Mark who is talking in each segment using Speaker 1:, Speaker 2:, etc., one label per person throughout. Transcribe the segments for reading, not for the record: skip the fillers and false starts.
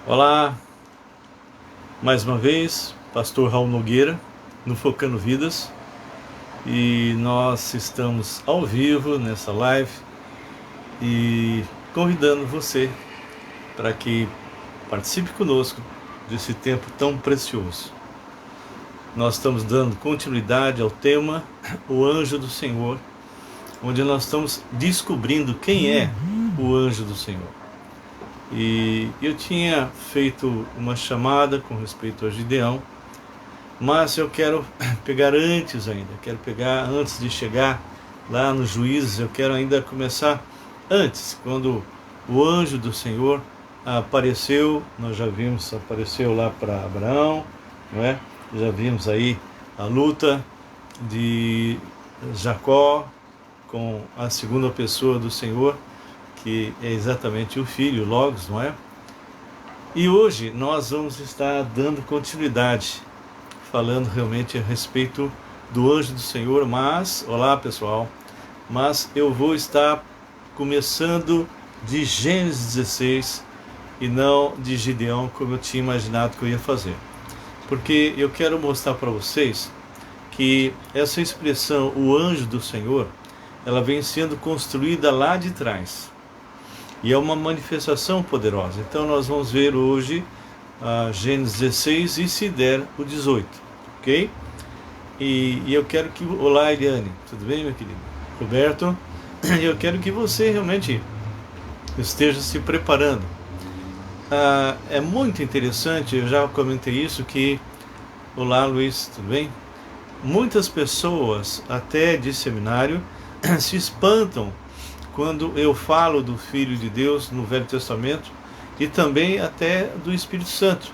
Speaker 1: Olá, mais uma vez, Pastor Raul Nogueira, no Focando Vidas, e nós estamos ao vivo nessa live e convidando você para que participe conosco desse tempo tão precioso. Nós estamos dando continuidade ao tema O Anjo do Senhor, onde nós estamos descobrindo quem é o Anjo do Senhor. E eu tinha feito uma chamada com respeito a Gideão, mas eu quero pegar antes de chegar lá nos Juízes, eu quero ainda começar antes, quando o anjo do Senhor apareceu. Nós já vimos, apareceu lá para Abraão, não é? Já vimos aí a luta de Jacó com a segunda pessoa do Senhor, que é exatamente o Filho, o Logos, não é? E hoje nós vamos estar dando continuidade, falando realmente a respeito do anjo do Senhor, olá pessoal, mas eu vou estar começando de Gênesis 16 e não de Gideão, como eu tinha imaginado que eu ia fazer. Porque eu quero mostrar para vocês que essa expressão, o anjo do Senhor, ela vem sendo construída lá de trás. E é uma manifestação poderosa. Então nós vamos ver hoje Gênesis 16 e, se der, o 18, ok? E eu quero que... Olá, Eliane, tudo bem, meu querido? Roberto, eu quero que você realmente esteja se preparando. É muito interessante, eu já comentei isso, que... Olá, Luiz, tudo bem? Muitas pessoas, até de seminário, se espantam quando eu falo do Filho de Deus no Velho Testamento e também até do Espírito Santo.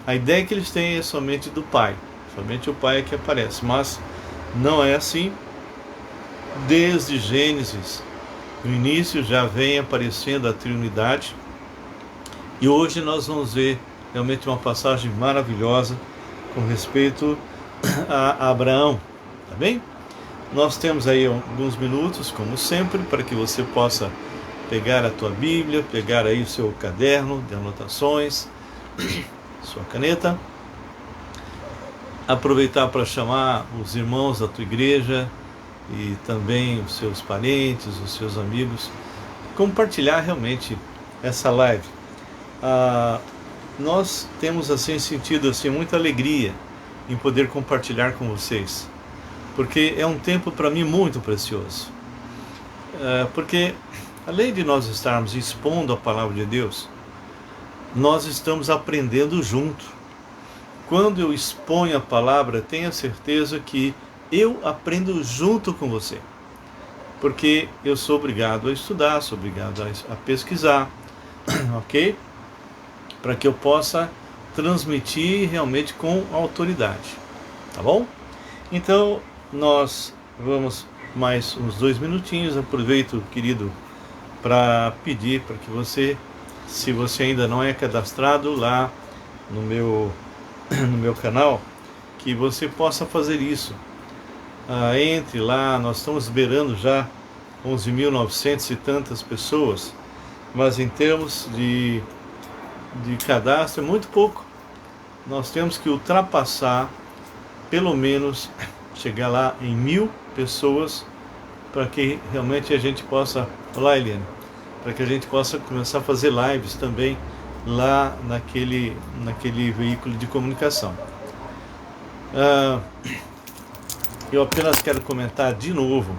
Speaker 1: A ideia que eles têm é somente do Pai, somente o Pai é que aparece, mas não é assim. Desde Gênesis, no início, já vem aparecendo a Trindade, e hoje nós vamos ver realmente uma passagem maravilhosa com respeito a Abraão, tá bem? Nós temos aí alguns minutos, como sempre, para que você possa pegar a tua Bíblia, pegar aí o seu caderno de anotações, sua caneta, aproveitar para chamar os irmãos da tua igreja e também os seus parentes, os seus amigos, compartilhar realmente essa live. Nós temos assim sentido assim muita alegria em poder compartilhar com vocês, porque é um tempo para mim muito precioso. Porque além de nós estarmos expondo a palavra de Deus, nós estamos aprendendo junto. Quando eu exponho a palavra, tenha certeza que eu aprendo junto com você, porque eu sou obrigado a estudar, sou obrigado a pesquisar, ok? Para que eu possa transmitir realmente com autoridade, tá bom? Então, nós vamos mais uns 2 minutinhos. Aproveito, querido, para pedir para que você, se você ainda não é cadastrado lá no meu canal, que você possa fazer isso. Entre lá, nós estamos beirando já 11.900 e tantas pessoas, mas em termos de cadastro é muito pouco. Nós temos que ultrapassar, pelo menos chegar lá em 1.000 pessoas, para que realmente a gente possa... Olá, Eliane, para que a gente possa começar a fazer lives também lá naquele veículo de comunicação. Eu apenas quero comentar de novo,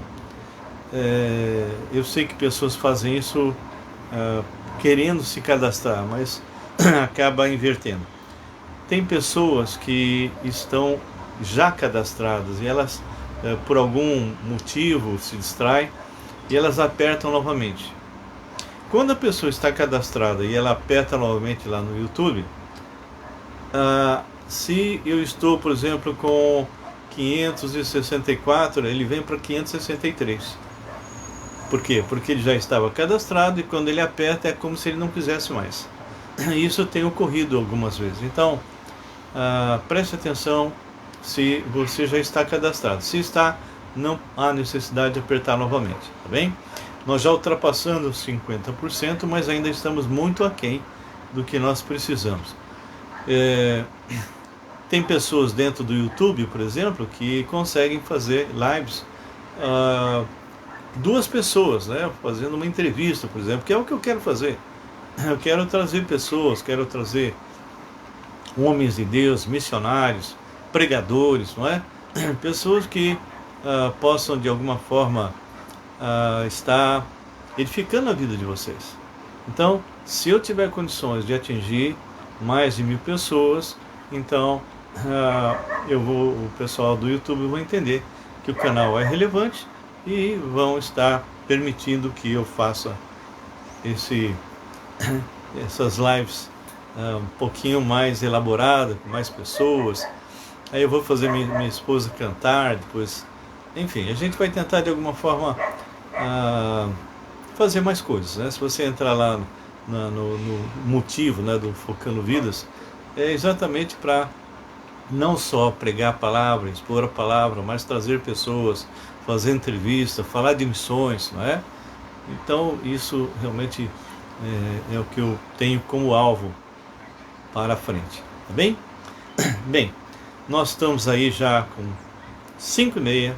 Speaker 1: eu sei que pessoas fazem isso querendo se cadastrar, mas acaba invertendo. Tem pessoas que estão já cadastradas e elas, por algum motivo, se distraem e elas apertam novamente. Quando a pessoa está cadastrada e ela aperta novamente lá no YouTube, se eu estou, por exemplo, com 564, ele vem para 563. Por quê? Porque ele já estava cadastrado e quando ele aperta é como se ele não quisesse mais. Isso tem ocorrido algumas vezes. Então, preste atenção se você já está cadastrado. Se está, não há necessidade de apertar novamente, tá bem? Nós já ultrapassamos 50%, mas ainda estamos muito aquém do que nós precisamos. Tem pessoas dentro do YouTube, por exemplo, que conseguem fazer lives, 2 pessoas, né, fazendo uma entrevista, por exemplo, que é o que eu quero fazer. Eu quero trazer pessoas, quero trazer homens de Deus, missionários, pregadores, não é? Pessoas que possam de alguma forma estar edificando a vida de vocês. Então, se eu tiver condições de atingir mais de 1000 pessoas, então o pessoal do YouTube vai entender que o canal é relevante e vão estar permitindo que eu faça essas lives um pouquinho mais elaboradas, com mais pessoas. Aí eu vou fazer minha esposa cantar, depois, enfim, a gente vai tentar de alguma forma fazer mais coisas, né? Se você entrar lá no motivo, né, do Focando Vidas, é exatamente para não só pregar a palavra, expor a palavra, mas trazer pessoas, fazer entrevista, falar de missões, não é? Então isso realmente é o que eu tenho como alvo para a frente, tá bem? Bem, nós estamos aí já com 5h30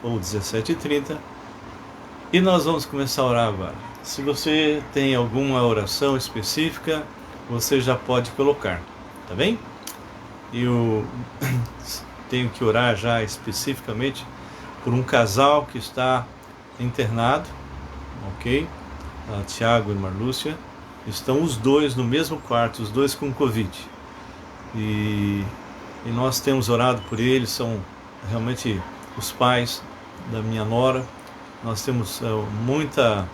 Speaker 1: ou 17h30 e nós vamos começar a orar agora. Se você tem alguma oração específica, você já pode colocar, tá bem? Eu tenho que orar já especificamente por um casal que está internado, ok? Tiago e Marlúcia, estão os 2 no mesmo quarto, os 2 com Covid. E nós temos orado por eles, são realmente os pais da minha nora. Nós temos muita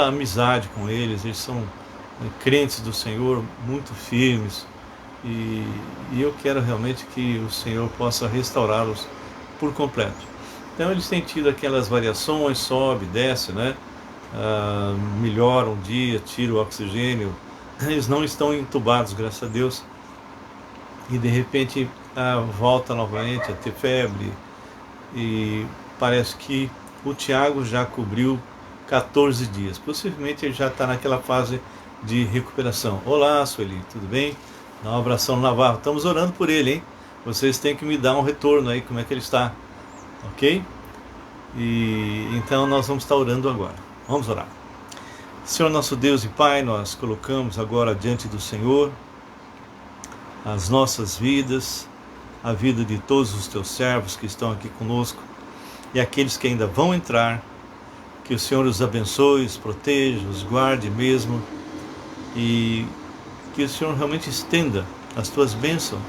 Speaker 1: amizade com eles, eles são crentes do Senhor, muito firmes. E eu quero realmente que o Senhor possa restaurá-los por completo. Então eles têm tido aquelas variações, sobe, desce, né? Melhora um dia, tira o oxigênio, eles não estão entubados, graças a Deus, e de repente volta novamente a ter febre, e parece que o Tiago já cobriu 14 dias, possivelmente ele já está naquela fase de recuperação. Olá, Sueli, tudo bem? Dá um abração no Navarro, estamos orando por ele, hein? Vocês têm que me dar um retorno aí, como é que ele está, ok? E então nós vamos estar orando agora. Vamos orar. Senhor nosso Deus e Pai, nós colocamos agora diante do Senhor as nossas vidas, a vida de todos os teus servos que estão aqui conosco e aqueles que ainda vão entrar. Que o Senhor os abençoe, os proteja, os guarde mesmo, e que o Senhor realmente estenda as tuas bênçãos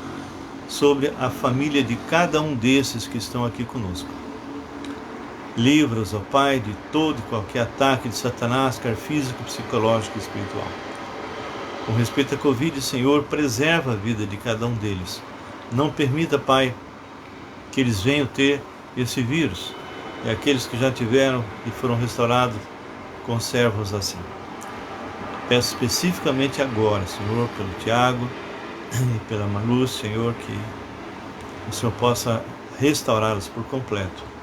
Speaker 1: sobre a família de cada um desses que estão aqui conosco. Livra-os, ó Pai, de todo e qualquer ataque de Satanás, quer físico, psicológico e espiritual. Com respeito à Covid, Senhor, preserva a vida de cada um deles. Não permita, Pai, que eles venham ter esse vírus. E aqueles que já tiveram e foram restaurados, conserva-os assim. Peço especificamente agora, Senhor, pelo Tiago e pela Malu, Senhor, que o Senhor possa restaurá-los por completo.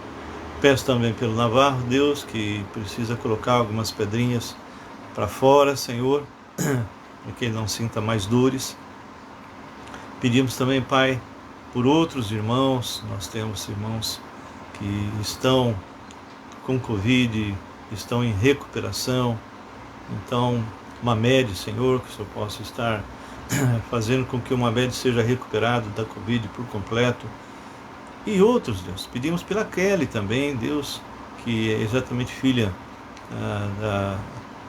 Speaker 1: Peço também pelo Navarro, Deus, que precisa colocar algumas pedrinhas para fora, Senhor, para que ele não sinta mais dores. Pedimos também, Pai, por outros irmãos. Nós temos irmãos que estão com Covid, estão em recuperação. Então, Mamed, Senhor, que o Senhor possa estar fazendo com que o Mamed seja recuperado da Covid por completo. E outros, Deus, pedimos pela Kelly também, Deus, que é exatamente filha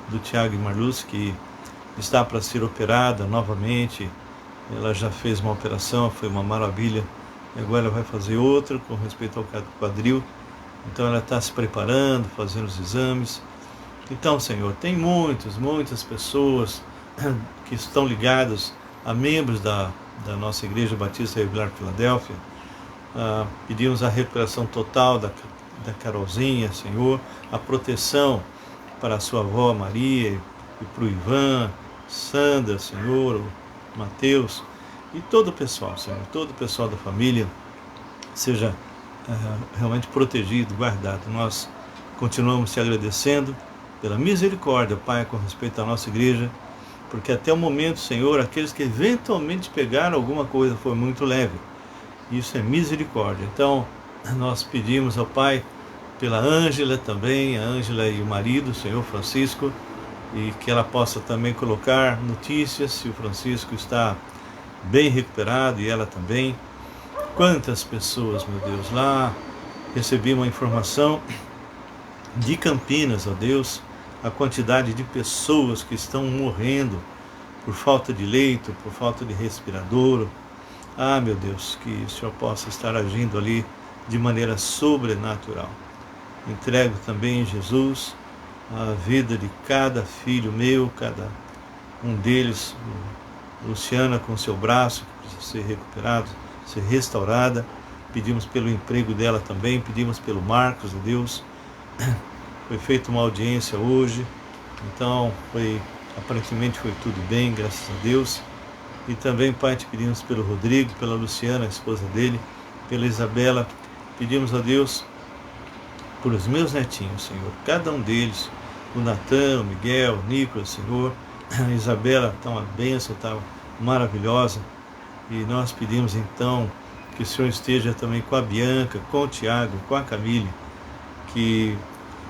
Speaker 1: do Tiago e Marluz, que está para ser operada novamente. Ela já fez uma operação, foi uma maravilha, e agora ela vai fazer outra com respeito ao quadril. Então ela está se preparando, fazendo os exames. Então, Senhor, tem muitas pessoas que estão ligadas a membros da nossa Igreja Batista Regular Filadélfia. Pedimos a recuperação total da Carolzinha, Senhor, a proteção para a sua avó Maria e para o Ivan, Sandra, Senhor, o Mateus e todo o pessoal, Senhor, todo o pessoal da família seja realmente protegido, guardado. Nós continuamos te agradecendo pela misericórdia, Pai, com respeito à nossa igreja, porque até o momento, Senhor, aqueles que eventualmente pegaram alguma coisa foi muito leve. Isso é misericórdia. Então, nós pedimos ao Pai pela Ângela também, a Ângela e o marido, o Senhor Francisco, e que ela possa também colocar notícias se o Francisco está bem recuperado e ela também. Quantas pessoas, meu Deus, lá recebi uma informação de Campinas, ó Deus, a quantidade de pessoas que estão morrendo por falta de leito, por falta de respirador. Ah, meu Deus, que o Senhor possa estar agindo ali de maneira sobrenatural. Entrego também, Jesus, a vida de cada filho meu, cada um deles, Luciana com seu braço, que precisa ser recuperado, ser restaurada. Pedimos pelo emprego dela também, pedimos pelo Marcos, Deus. Foi feita uma audiência hoje, então aparentemente foi tudo bem, graças a Deus. E também, Pai, te pedimos pelo Rodrigo, pela Luciana, a esposa dele, pela Isabela. Pedimos a Deus por os meus netinhos, Senhor, cada um deles, o Natan, o Miguel, o Nicolas, Senhor. A Isabela está uma bênção, está maravilhosa. E nós pedimos então que o Senhor esteja também com a Bianca, com o Tiago, com a Camille, que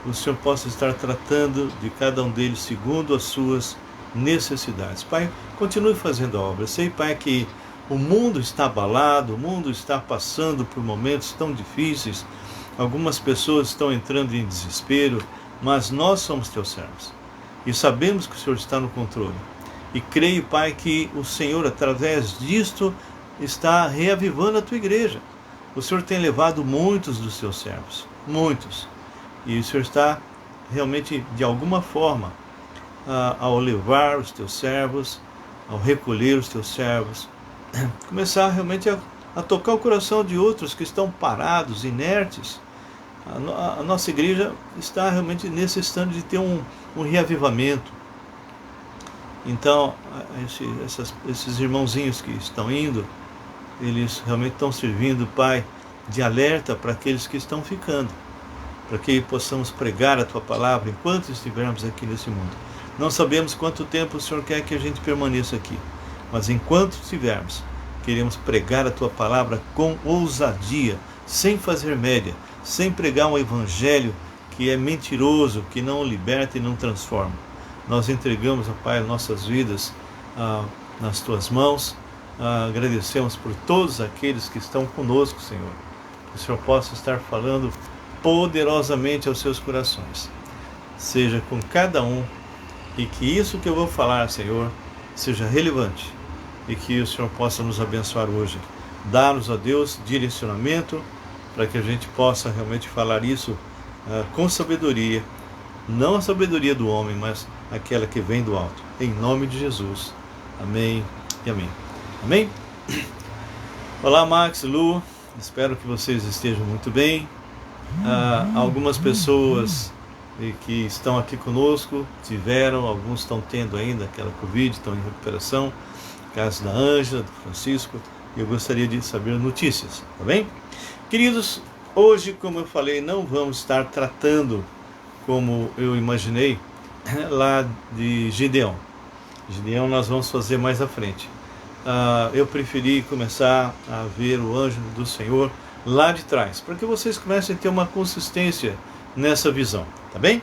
Speaker 1: o Senhor possa estar tratando de cada um deles segundo as suas necessidades. Pai, continue fazendo a obra. Eu sei, Pai, que o mundo está abalado, o mundo está passando por momentos tão difíceis, algumas pessoas estão entrando em desespero, mas nós somos teus servos e sabemos que o Senhor está no controle. E creio, Pai, que o Senhor, através disto, está reavivando a tua igreja. O Senhor tem levado muitos dos seus servos, muitos. E o Senhor está realmente, de alguma forma, ao levar os teus servos, ao recolher os teus servos, começar realmente a tocar o coração de outros que estão parados, inertes. A nossa igreja está realmente necessitando de ter um reavivamento. Então, esses irmãozinhos que estão indo, eles realmente estão servindo, Pai, de alerta para aqueles que estão ficando, para que possamos pregar a tua palavra enquanto estivermos aqui nesse mundo. Não sabemos quanto tempo o Senhor quer que a gente permaneça aqui, mas enquanto estivermos, queremos pregar a tua palavra com ousadia, sem fazer média, sem pregar um evangelho que é mentiroso, que não liberta e não transforma. Nós entregamos, ó Pai, nossas vidas nas tuas mãos. Agradecemos por todos aqueles que estão conosco, Senhor. Que o Senhor possa estar falando poderosamente aos seus corações. Seja com cada um, e que isso que eu vou falar, Senhor, seja relevante, e que o Senhor possa nos abençoar hoje. Dá-nos, ó Deus, direcionamento, para que a gente possa realmente falar isso com sabedoria, não a sabedoria do homem, mas aquela que vem do alto. Em nome de Jesus. Amém e amém. Amém? Olá, Max, Lu, espero que vocês estejam muito bem. Algumas pessoas que estão aqui conosco tiveram, alguns estão tendo ainda aquela Covid, estão em recuperação, caso da Ângela, do Francisco, e eu gostaria de saber notícias, tá bem? Queridos, hoje, como eu falei, não vamos estar tratando, como eu imaginei, lá de Gideão. Gideão nós vamos fazer mais à frente. Eu preferi começar a ver o anjo do Senhor lá de trás, para que vocês comecem a ter uma consistência nessa visão, tá bem?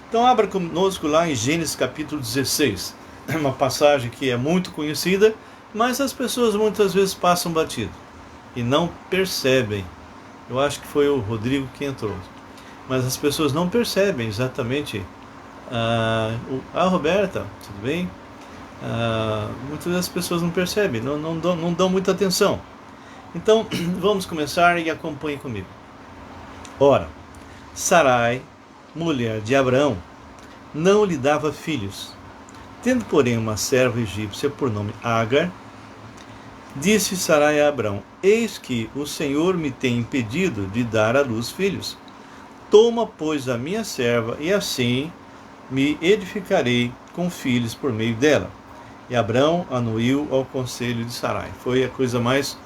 Speaker 1: Então abra conosco lá em Gênesis capítulo 16, uma passagem que é muito conhecida, mas as pessoas muitas vezes passam batido e não percebem. Eu acho que foi o Rodrigo que entrou, mas as pessoas não percebem exatamente. Roberta, tudo bem? Muitas das pessoas não percebem, não dão muita atenção. Então, vamos começar e acompanhe comigo. Ora, Sarai, mulher de Abraão, não lhe dava filhos. Tendo, porém, uma serva egípcia por nome Agar, disse Sarai a Abraão: eis que o Senhor me tem impedido de dar à luz filhos. Toma, pois, a minha serva, e assim me edificarei com filhos por meio dela. E Abraão anuiu ao conselho de Sarai. Foi a coisa mais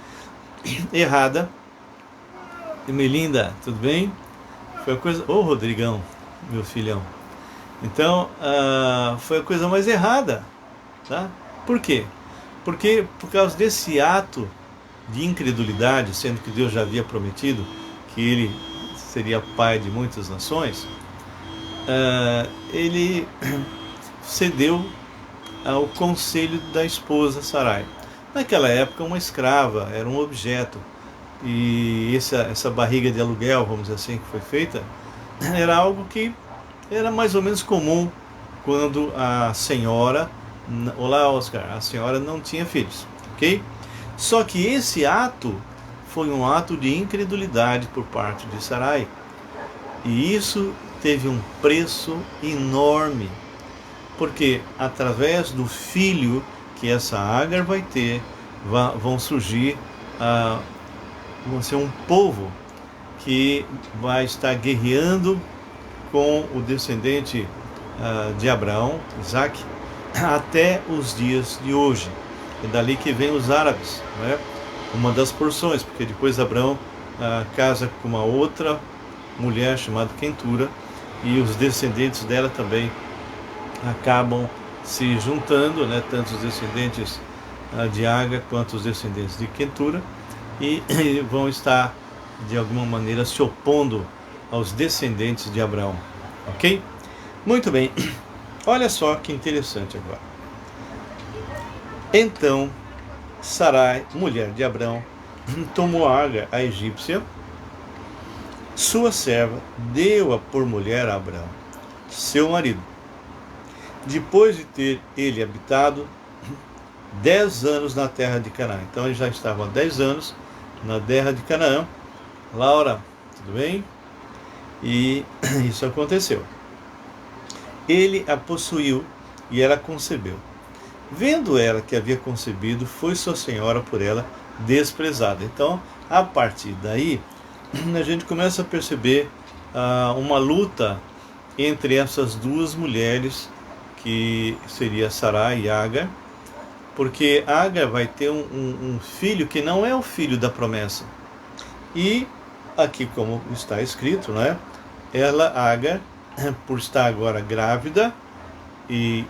Speaker 1: errada. E Melinda, tudo bem? Foi a coisa... Rodrigão, meu filhão. Então, foi a coisa mais errada Tá? Por quê? Porque por causa desse ato de incredulidade, sendo que Deus já havia prometido que ele seria pai de muitas nações, ele cedeu ao conselho da esposa Sarai. Naquela época, uma escrava era um objeto, e essa barriga de aluguel, vamos dizer assim, que foi feita, era algo que era mais ou menos comum quando a senhora, olá Oscar, a senhora não tinha filhos, ok? Só que esse ato foi um ato de incredulidade por parte de Sarai, e isso teve um preço enorme, porque através do filho que essa Agar vai ter, vão surgir, vão ser um povo que vai estar guerreando com o descendente de Abraão, Isaac, até os dias de hoje. É dali que vem os árabes, né? Uma das porções, porque depois Abraão casa com uma outra mulher chamada Quentura, e os descendentes dela também acabam se juntando, né? Tanto os descendentes de Agar quanto os descendentes de Quentura, e vão estar de alguma maneira se opondo aos descendentes de Abraão, ok? Muito bem, olha só que interessante agora. Então Sarai, mulher de Abraão, tomou Agar, a egípcia, sua serva, deu-a por mulher a Abraão, seu marido. Depois de ter ele habitado 10 anos na terra de Canaã. Então ele já estava há 10 anos na terra de Canaã. Laura, tudo bem? E isso aconteceu. Ele a possuiu e ela concebeu. Vendo ela que havia concebido, foi sua senhora por ela desprezada. Então, a partir daí, a gente começa a perceber uma luta entre essas duas mulheres, que seria Sarai e Agar, porque Agar vai ter um filho que não é o filho da promessa. E aqui, como está escrito, né, ela, Agar, por estar agora grávida, e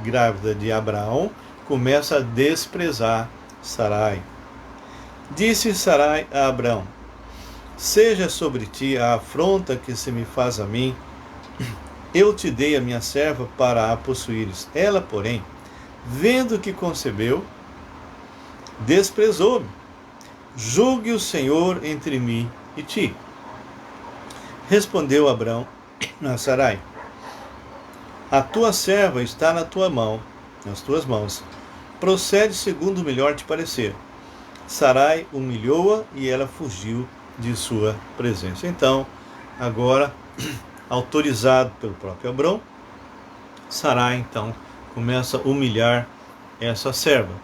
Speaker 1: grávida de Abraão, começa a desprezar Sarai. Disse Sarai a Abraão: seja sobre ti a afronta que se me faz a mim. Eu te dei a minha serva para a possuíres. Ela, porém, vendo que concebeu, desprezou-me. Julgue o Senhor entre mim e ti. Respondeu Abraão a Sarai: a tua serva está na tua mão, nas tuas mãos. Procede segundo o melhor te parecer. Sarai humilhou-a e ela fugiu de sua presença. Então, agora, autorizado pelo próprio Abrão, Sarai então começa a humilhar essa serva.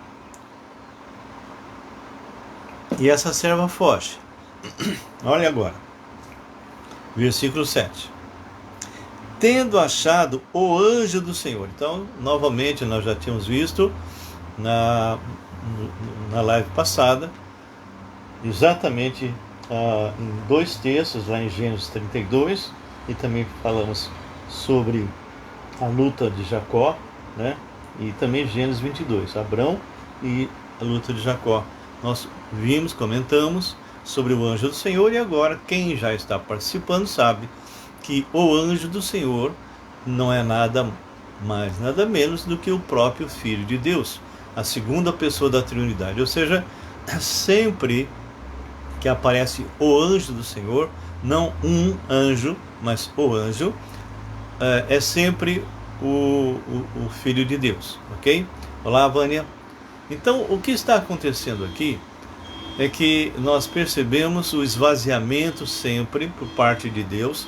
Speaker 1: E essa serva foge. Olha agora, versículo 7. Tendo achado o anjo do Senhor. Então, novamente, nós já tínhamos visto na live passada, exatamente em 2 textos, lá em Gênesis 32, e também falamos sobre a luta de Jacó, né? E também Gênesis 22, Abrão e a luta de Jacó. Nós vimos, comentamos sobre o anjo do Senhor, e agora quem já está participando sabe que o anjo do Senhor não é nada mais, nada menos do que o próprio Filho de Deus, a segunda pessoa da Trindade. Ou seja, sempre que aparece o anjo do Senhor, não um anjo, mas o anjo, é sempre o Filho de Deus, ok? Olá, Vânia. Então, o que está acontecendo aqui é que nós percebemos o esvaziamento sempre por parte de Deus,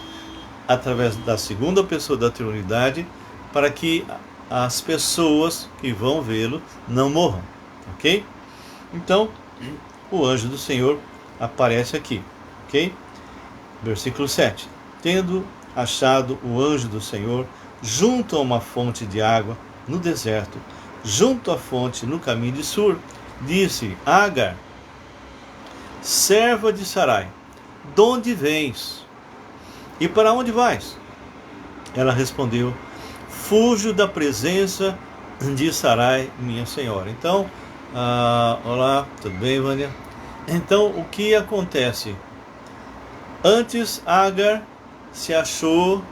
Speaker 1: através da segunda pessoa da Trindade, para que as pessoas que vão vê-lo não morram, ok? Então, o anjo do Senhor aparece aqui, ok? Versículo 7. Tendo achado o anjo do Senhor junto a uma fonte de água no deserto, junto à fonte no caminho de Sur, disse: Agar, serva de Sarai, de onde vens? E para onde vais? Ela respondeu: fujo da presença de Sarai, minha senhora. Então, olá, tudo bem, Vânia? Então, o que acontece? Antes, Agar se achou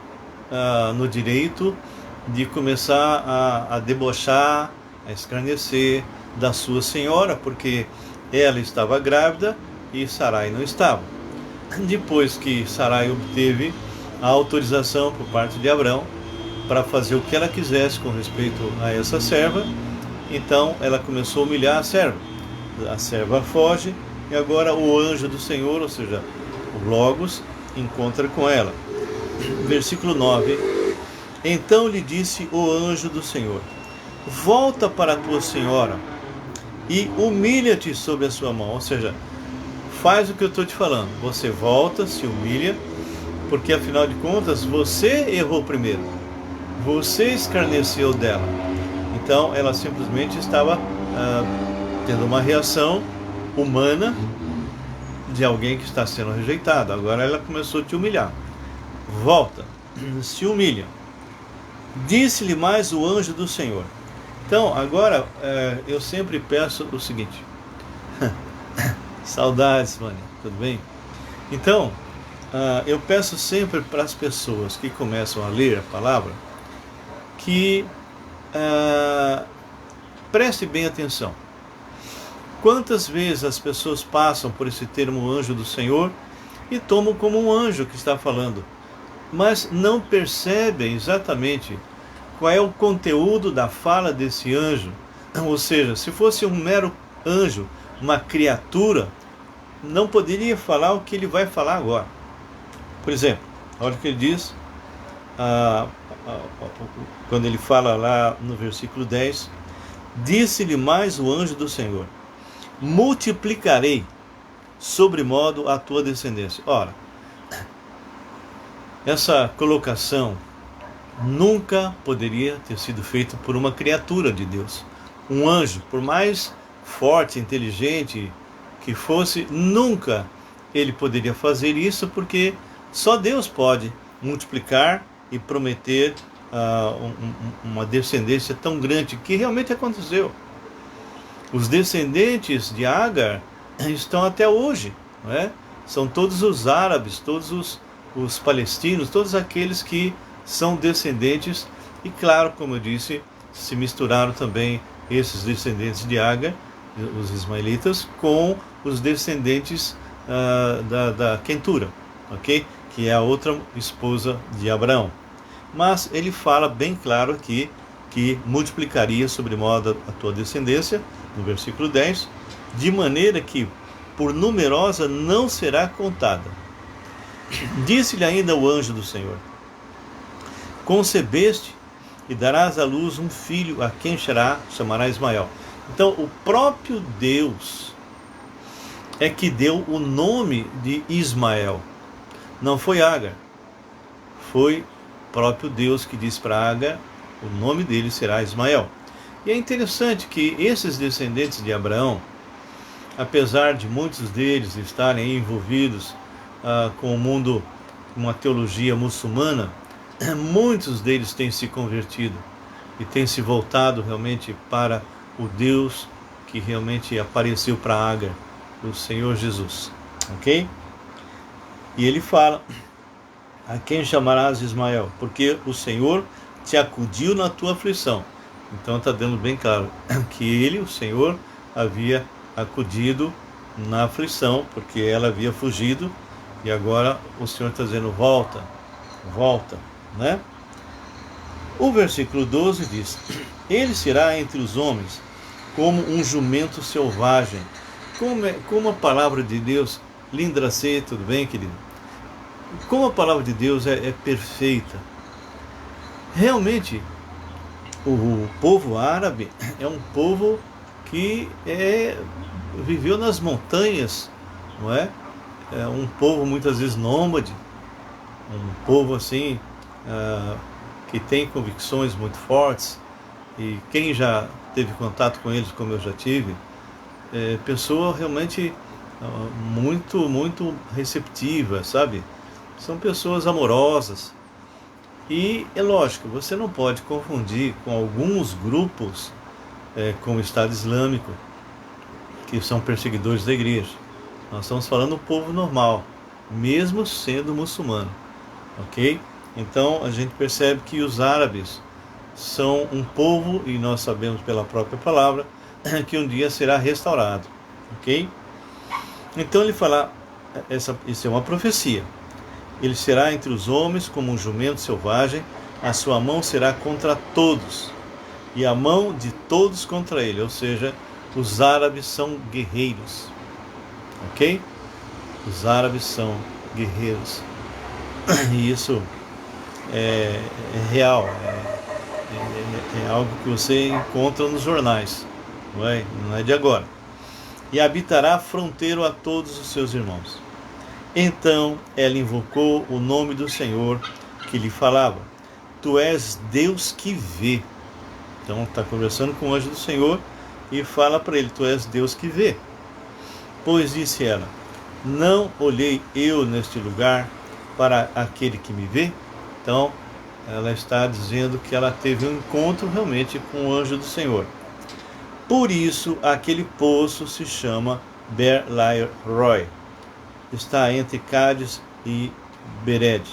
Speaker 1: no direito de começar a debochar, a escarnecer da sua senhora, porque ela estava grávida e Sarai não estava. Depois que Sarai obteve a autorização por parte de Abrão para fazer o que ela quisesse com respeito a essa serva, então ela começou a humilhar a serva. A serva foge e agora o anjo do Senhor, ou seja, o Logos, encontra com ela. Versículo 9. Então lhe disse o anjo do Senhor: volta para a tua senhora e humilha-te sob a sua mão. Ou seja, faz o que eu estou te falando. Você volta, se humilha, porque afinal de contas você errou primeiro. Você escarneceu dela. Então ela simplesmente estava tendo uma reação humana de alguém que está sendo rejeitado. Agora ela começou a te humilhar. Volta, se humilha. Disse-lhe mais o anjo do Senhor. Então, agora eu sempre peço o seguinte. Saudades, Vânia, tudo bem? Então, eu peço sempre para as pessoas que começam a ler a palavra que preste bem atenção. Quantas vezes as pessoas passam por esse termo anjo do Senhor e tomam como um anjo que está falando, mas não percebem exatamente qual é o conteúdo da fala desse anjo. Ou seja, se fosse um mero anjo, uma criatura, não poderia falar o que ele vai falar agora. Por exemplo, olha o que ele diz, quando ele fala lá no versículo 10, disse-lhe mais o anjo do Senhor: multiplicarei sobremodo a tua descendência. Ora, essa colocação nunca poderia ter sido feita por uma criatura de Deus. Um anjo, por mais forte, inteligente que fosse, nunca ele poderia fazer isso, porque só Deus pode multiplicar e prometer uma descendência tão grande, que realmente aconteceu. Os descendentes de Agar estão até hoje, não é? São todos os árabes, todos os palestinos, todos aqueles que são descendentes, e claro, como eu disse, se misturaram também esses descendentes de Agar, os ismaelitas, com os descendentes da Quentura, ok? Que é a outra esposa de Abraão. Mas ele fala bem claro aqui que multiplicaria sobremodo a tua descendência, no versículo 10, de maneira que por numerosa não será contada. Disse-lhe ainda o anjo do Senhor: concebeste e darás à luz um filho, a quem chamará Ismael. Então o próprio Deus é que deu o nome de Ismael. Não foi Agar. Foi o próprio Deus que disse para Agar: o nome dele será Ismael. E é interessante que esses descendentes de Abraão, apesar de muitos deles estarem envolvidos com o mundo, uma teologia muçulmana, muitos deles têm se convertido e têm se voltado realmente para o Deus que realmente apareceu para Agar, o Senhor Jesus, ok? E ele fala: a quem chamarás Ismael? Porque o Senhor te acudiu na tua aflição. Então está dando bem claro que ele, o Senhor, havia acudido na aflição, porque ela havia fugido, e agora o Senhor está dizendo: volta, volta, né? O versículo 12 diz: ele será entre os homens como um jumento selvagem. Como a palavra de Deus, Lindracê, tudo bem, querido? Como a palavra de Deus é perfeita. Realmente, o povo árabe é um povo que viveu nas montanhas, não é? É um povo muitas vezes nômade, um povo assim que tem convicções muito fortes, e quem já teve contato com eles, como eu já tive, pessoa realmente muito receptiva, sabe? São pessoas amorosas. E é lógico, você não pode confundir com alguns grupos, como o Estado Islâmico, que são perseguidores da igreja. Nós estamos falando do povo normal, mesmo sendo muçulmano, ok? Então a gente percebe que os árabes são um povo, e nós sabemos pela própria palavra, que um dia será restaurado, ok? Então ele fala, isso é uma profecia. Ele será entre os homens como um jumento selvagem, a sua mão será contra todos, e a mão de todos contra ele, ou seja, os árabes são guerreiros, ok? Os árabes são guerreiros, e isso é real, é algo que você encontra nos jornais, não é de agora. E habitará fronteiro a todos os seus irmãos. Então ela invocou o nome do Senhor que lhe falava: Tu és Deus que vê. Então está conversando com o anjo do Senhor e fala para ele: Tu és Deus que vê. Pois disse ela: Não olhei eu neste lugar para aquele que me vê? Então ela está dizendo que ela teve um encontro realmente com o anjo do Senhor. Por isso aquele poço se chama Ber-Lahai-Roi. Está entre Cádiz e Bered.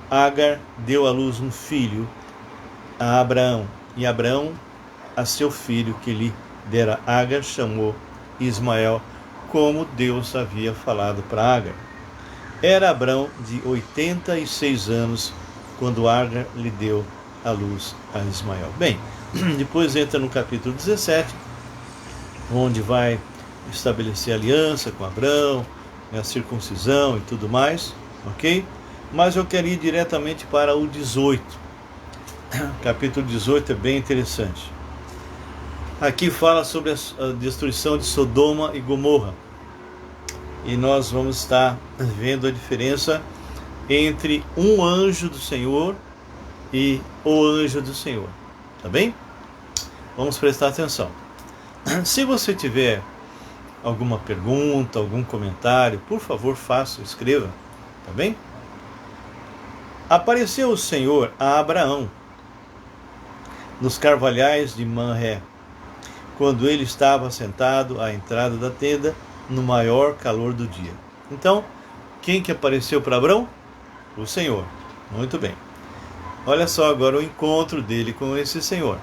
Speaker 1: Agar deu à luz um filho a Abraão, e Abraão a seu filho que lhe dera Agar chamou Ismael, como Deus havia falado para Agar. Era Abraão de 86 anos quando Agar lhe deu à luz a Ismael. Bem, depois entra no capítulo 17, onde vai estabelecer aliança com Abraão, a circuncisão e tudo mais, ok? Mas eu quero ir diretamente para o 18. Capítulo 18 é bem interessante. Aqui fala sobre a destruição de Sodoma e Gomorra. E nós vamos estar vendo a diferença entre um anjo do Senhor e o anjo do Senhor. Tá bem? Vamos prestar atenção. Se você tiver alguma pergunta, algum comentário, por favor, faça, escreva, tá bem? Apareceu o Senhor a Abraão nos carvalhais de Manré, quando ele estava sentado à entrada da tenda, no maior calor do dia. Então, quem que apareceu para Abraão? O Senhor. Muito bem. Olha só agora o encontro dele com esse Senhor.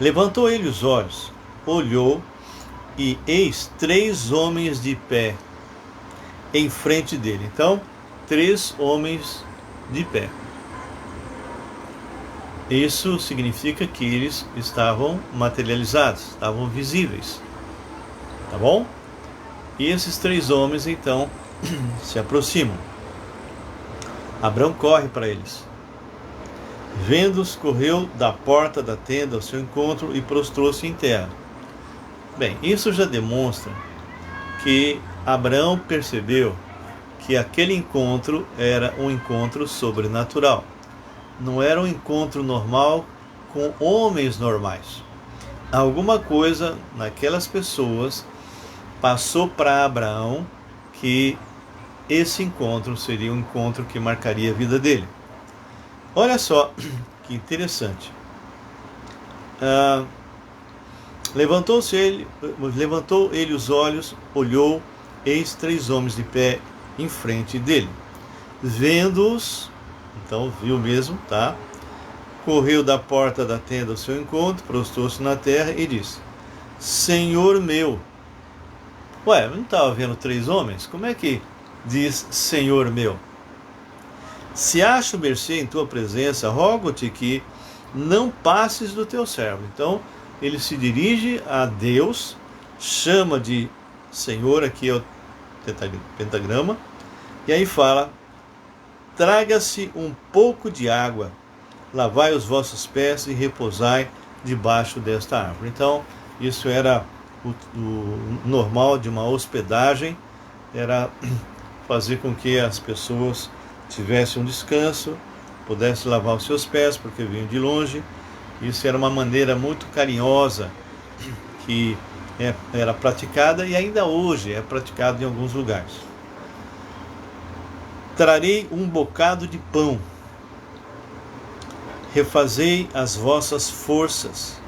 Speaker 1: Levantou ele os olhos, olhou, e eis 3 homens de pé em frente dele. Então, 3 homens de pé. Isso significa que eles estavam materializados, estavam visíveis. Tá bom? E esses 3 homens, então, se aproximam. Abraão corre para eles. Vendo-os, correu da porta da tenda ao seu encontro e prostrou-se em terra. Bem, isso já demonstra que Abraão percebeu que aquele encontro era um encontro sobrenatural. Não era um encontro normal com homens normais. Alguma coisa naquelas pessoas passou para Abraão que esse encontro seria um encontro que marcaria a vida dele. Olha só que interessante. Levantou ele os olhos, olhou, eis 3 homens de pé em frente dele. Vendo-os, então viu mesmo, tá? Correu da porta da tenda ao seu encontro, prostrou-se na terra e disse: Senhor meu. Ué, não estava vendo 3 homens? Como é que diz Senhor meu? Se acho mercê em tua presença, rogo-te que não passes do teu servo. Então, ele se dirige a Deus, chama de Senhor, aqui é o pentagrama, e aí fala: traga-se um pouco de água, lavai os vossos pés e repousai debaixo desta árvore. Então, isso era o normal de uma hospedagem, era fazer com que as pessoas tivessem um descanso, pudessem lavar os seus pés, porque vinham de longe. Isso era uma maneira muito carinhosa que era praticada e ainda hoje é praticado em alguns lugares. trarei um bocado de pão, refazei as vossas forças,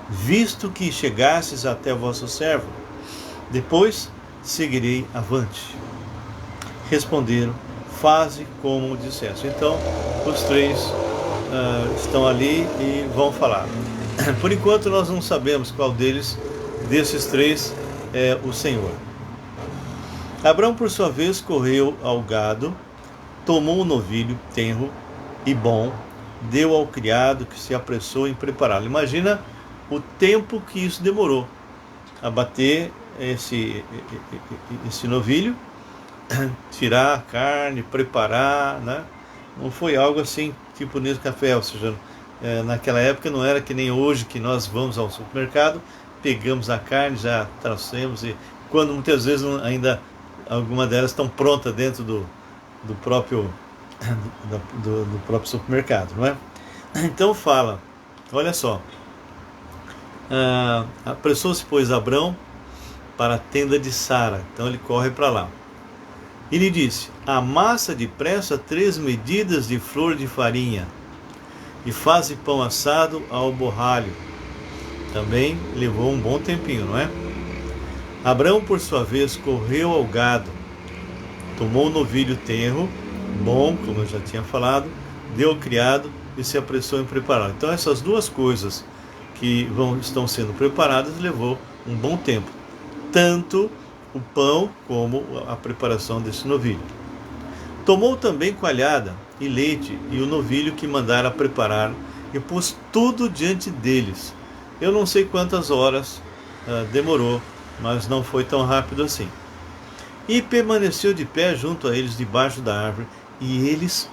Speaker 1: visto que chegastes até vosso servo, depois seguirei avante. Responderam, faze como disseste. Então, os três estão ali e vão falar. Por enquanto, nós não sabemos qual desses três é o Senhor. Abrão, por sua vez, correu ao gado, tomou um novilho tenro e bom, deu ao criado que se apressou em prepará-lo. Imagina o tempo que isso demorou, abater esse novilho, tirar a carne, preparar, né? Não foi algo assim, tipo nesse café, ou seja, naquela época não era que nem hoje, que nós vamos ao supermercado, pegamos a carne, já trouxemos, e quando muitas vezes ainda algumas delas estão prontas dentro do próprio supermercado, não é? Então fala, olha só, apressou-se, pois, Abrão para a tenda de Sara. Então ele corre para lá. E lhe disse, amassa depressa 3 medidas de flor de farinha e faze pão assado ao borralho. Também levou um bom tempinho, não é? Abrão, por sua vez, correu ao gado, tomou o novilho tenro, bom, como eu já tinha falado, deu ao criado e se apressou em preparar. Então essas duas coisas que estão sendo preparadas levou um bom tempo, tanto o pão como a preparação desse novilho. Tomou também coalhada e leite e o novilho que mandara preparar e pôs tudo diante deles. Eu não sei quantas horas demorou, mas não foi tão rápido assim. E permaneceu de pé junto a eles debaixo da árvore, e eles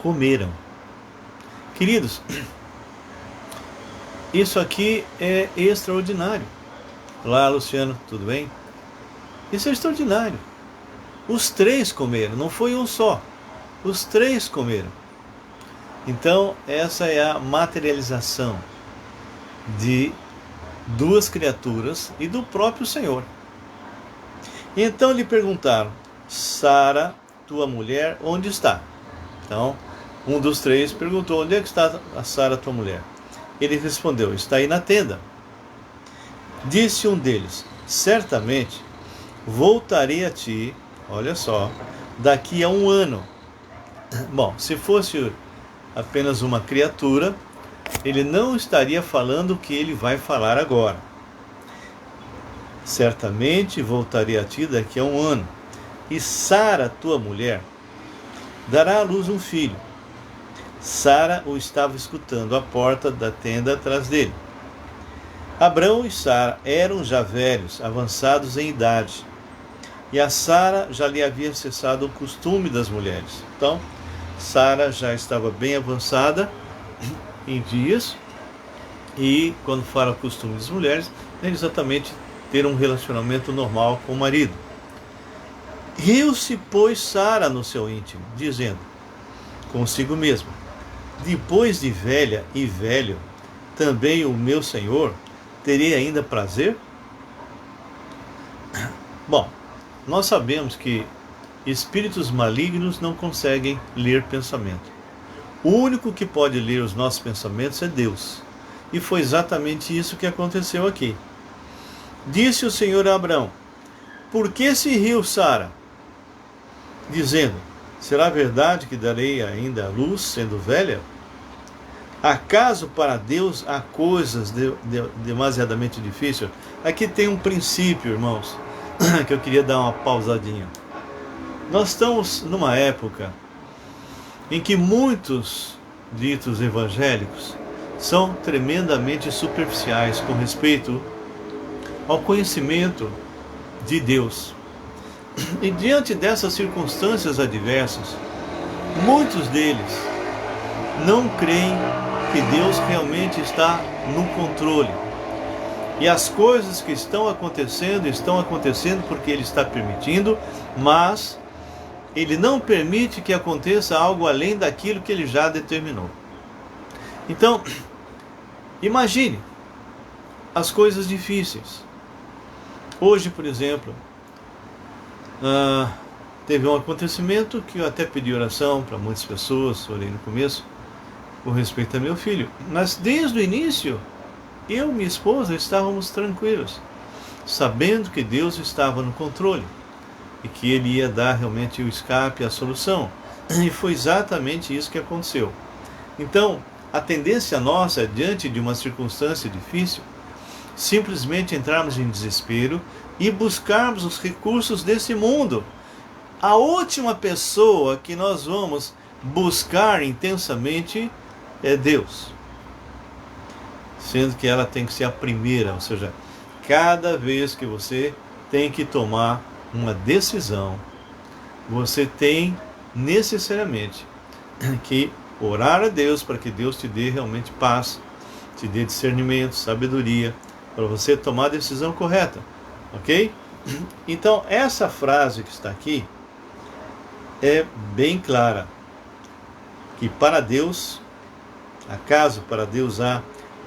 Speaker 1: comeram. Queridos, isso aqui é extraordinário. Olá, Luciano, tudo bem? Isso é extraordinário. Os três comeram, não foi um só. Os três comeram. Então, essa é a materialização de duas criaturas e do próprio Senhor. Então lhe perguntaram, Sara, tua mulher, onde está? Então, um dos três perguntou, onde é que está a Sara, tua mulher? Ele respondeu, está aí na tenda. Disse um deles, certamente voltarei a ti, olha só, daqui a 1 ano. Bom, se fosse apenas uma criatura, ele não estaria falando o que ele vai falar agora. Certamente voltarei a ti daqui a 1 ano, e Sara, tua mulher, dará à luz um filho. Sara o estava escutando à porta da tenda atrás dele. Abrão e Sara eram já velhos, avançados em idade, e a Sara já lhe havia cessado o costume das mulheres. Então, Sara já estava bem avançada em dias, e quando fala o costume das mulheres, é exatamente ter um relacionamento normal com o marido. Riu-se, pois, Sara no seu íntimo, dizendo consigo mesma, depois de velha e velho, também o meu Senhor terei ainda prazer? Bom, nós sabemos que espíritos malignos não conseguem ler pensamento. O único que pode ler os nossos pensamentos é Deus. E foi exatamente isso que aconteceu aqui. Disse o Senhor a Abrão, por que se riu Sara? Dizendo, será verdade que darei ainda a luz, sendo velha? Acaso para Deus há coisas demasiadamente difíceis? Aqui tem um princípio, irmãos, que eu queria dar uma pausadinha. Nós estamos numa época em que muitos ditos evangélicos são tremendamente superficiais com respeito ao conhecimento de Deus. E diante dessas circunstâncias adversas, muitos deles não creem que Deus realmente está no controle. E as coisas que estão acontecendo porque Ele está permitindo, mas Ele não permite que aconteça algo além daquilo que Ele já determinou. Então, imagine as coisas difíceis. Hoje, por exemplo, teve um acontecimento que eu até pedi oração para muitas pessoas, orei no começo, com respeito a meu filho. Mas desde o início, eu e minha esposa estávamos tranquilos, sabendo que Deus estava no controle e que Ele ia dar realmente o escape, a solução. E foi exatamente isso que aconteceu. Então, a tendência nossa, diante de uma circunstância difícil, simplesmente entrarmos em desespero e buscarmos os recursos desse mundo. A última pessoa que nós vamos buscar intensamente é Deus, sendo que ela tem que ser a primeira, ou seja, cada vez que você tem que tomar uma decisão, você tem necessariamente que orar a Deus para que Deus te dê realmente paz, te dê discernimento, sabedoria, para você tomar a decisão correta, ok? Então, essa frase que está aqui é bem clara, que para Deus, acaso para Deus há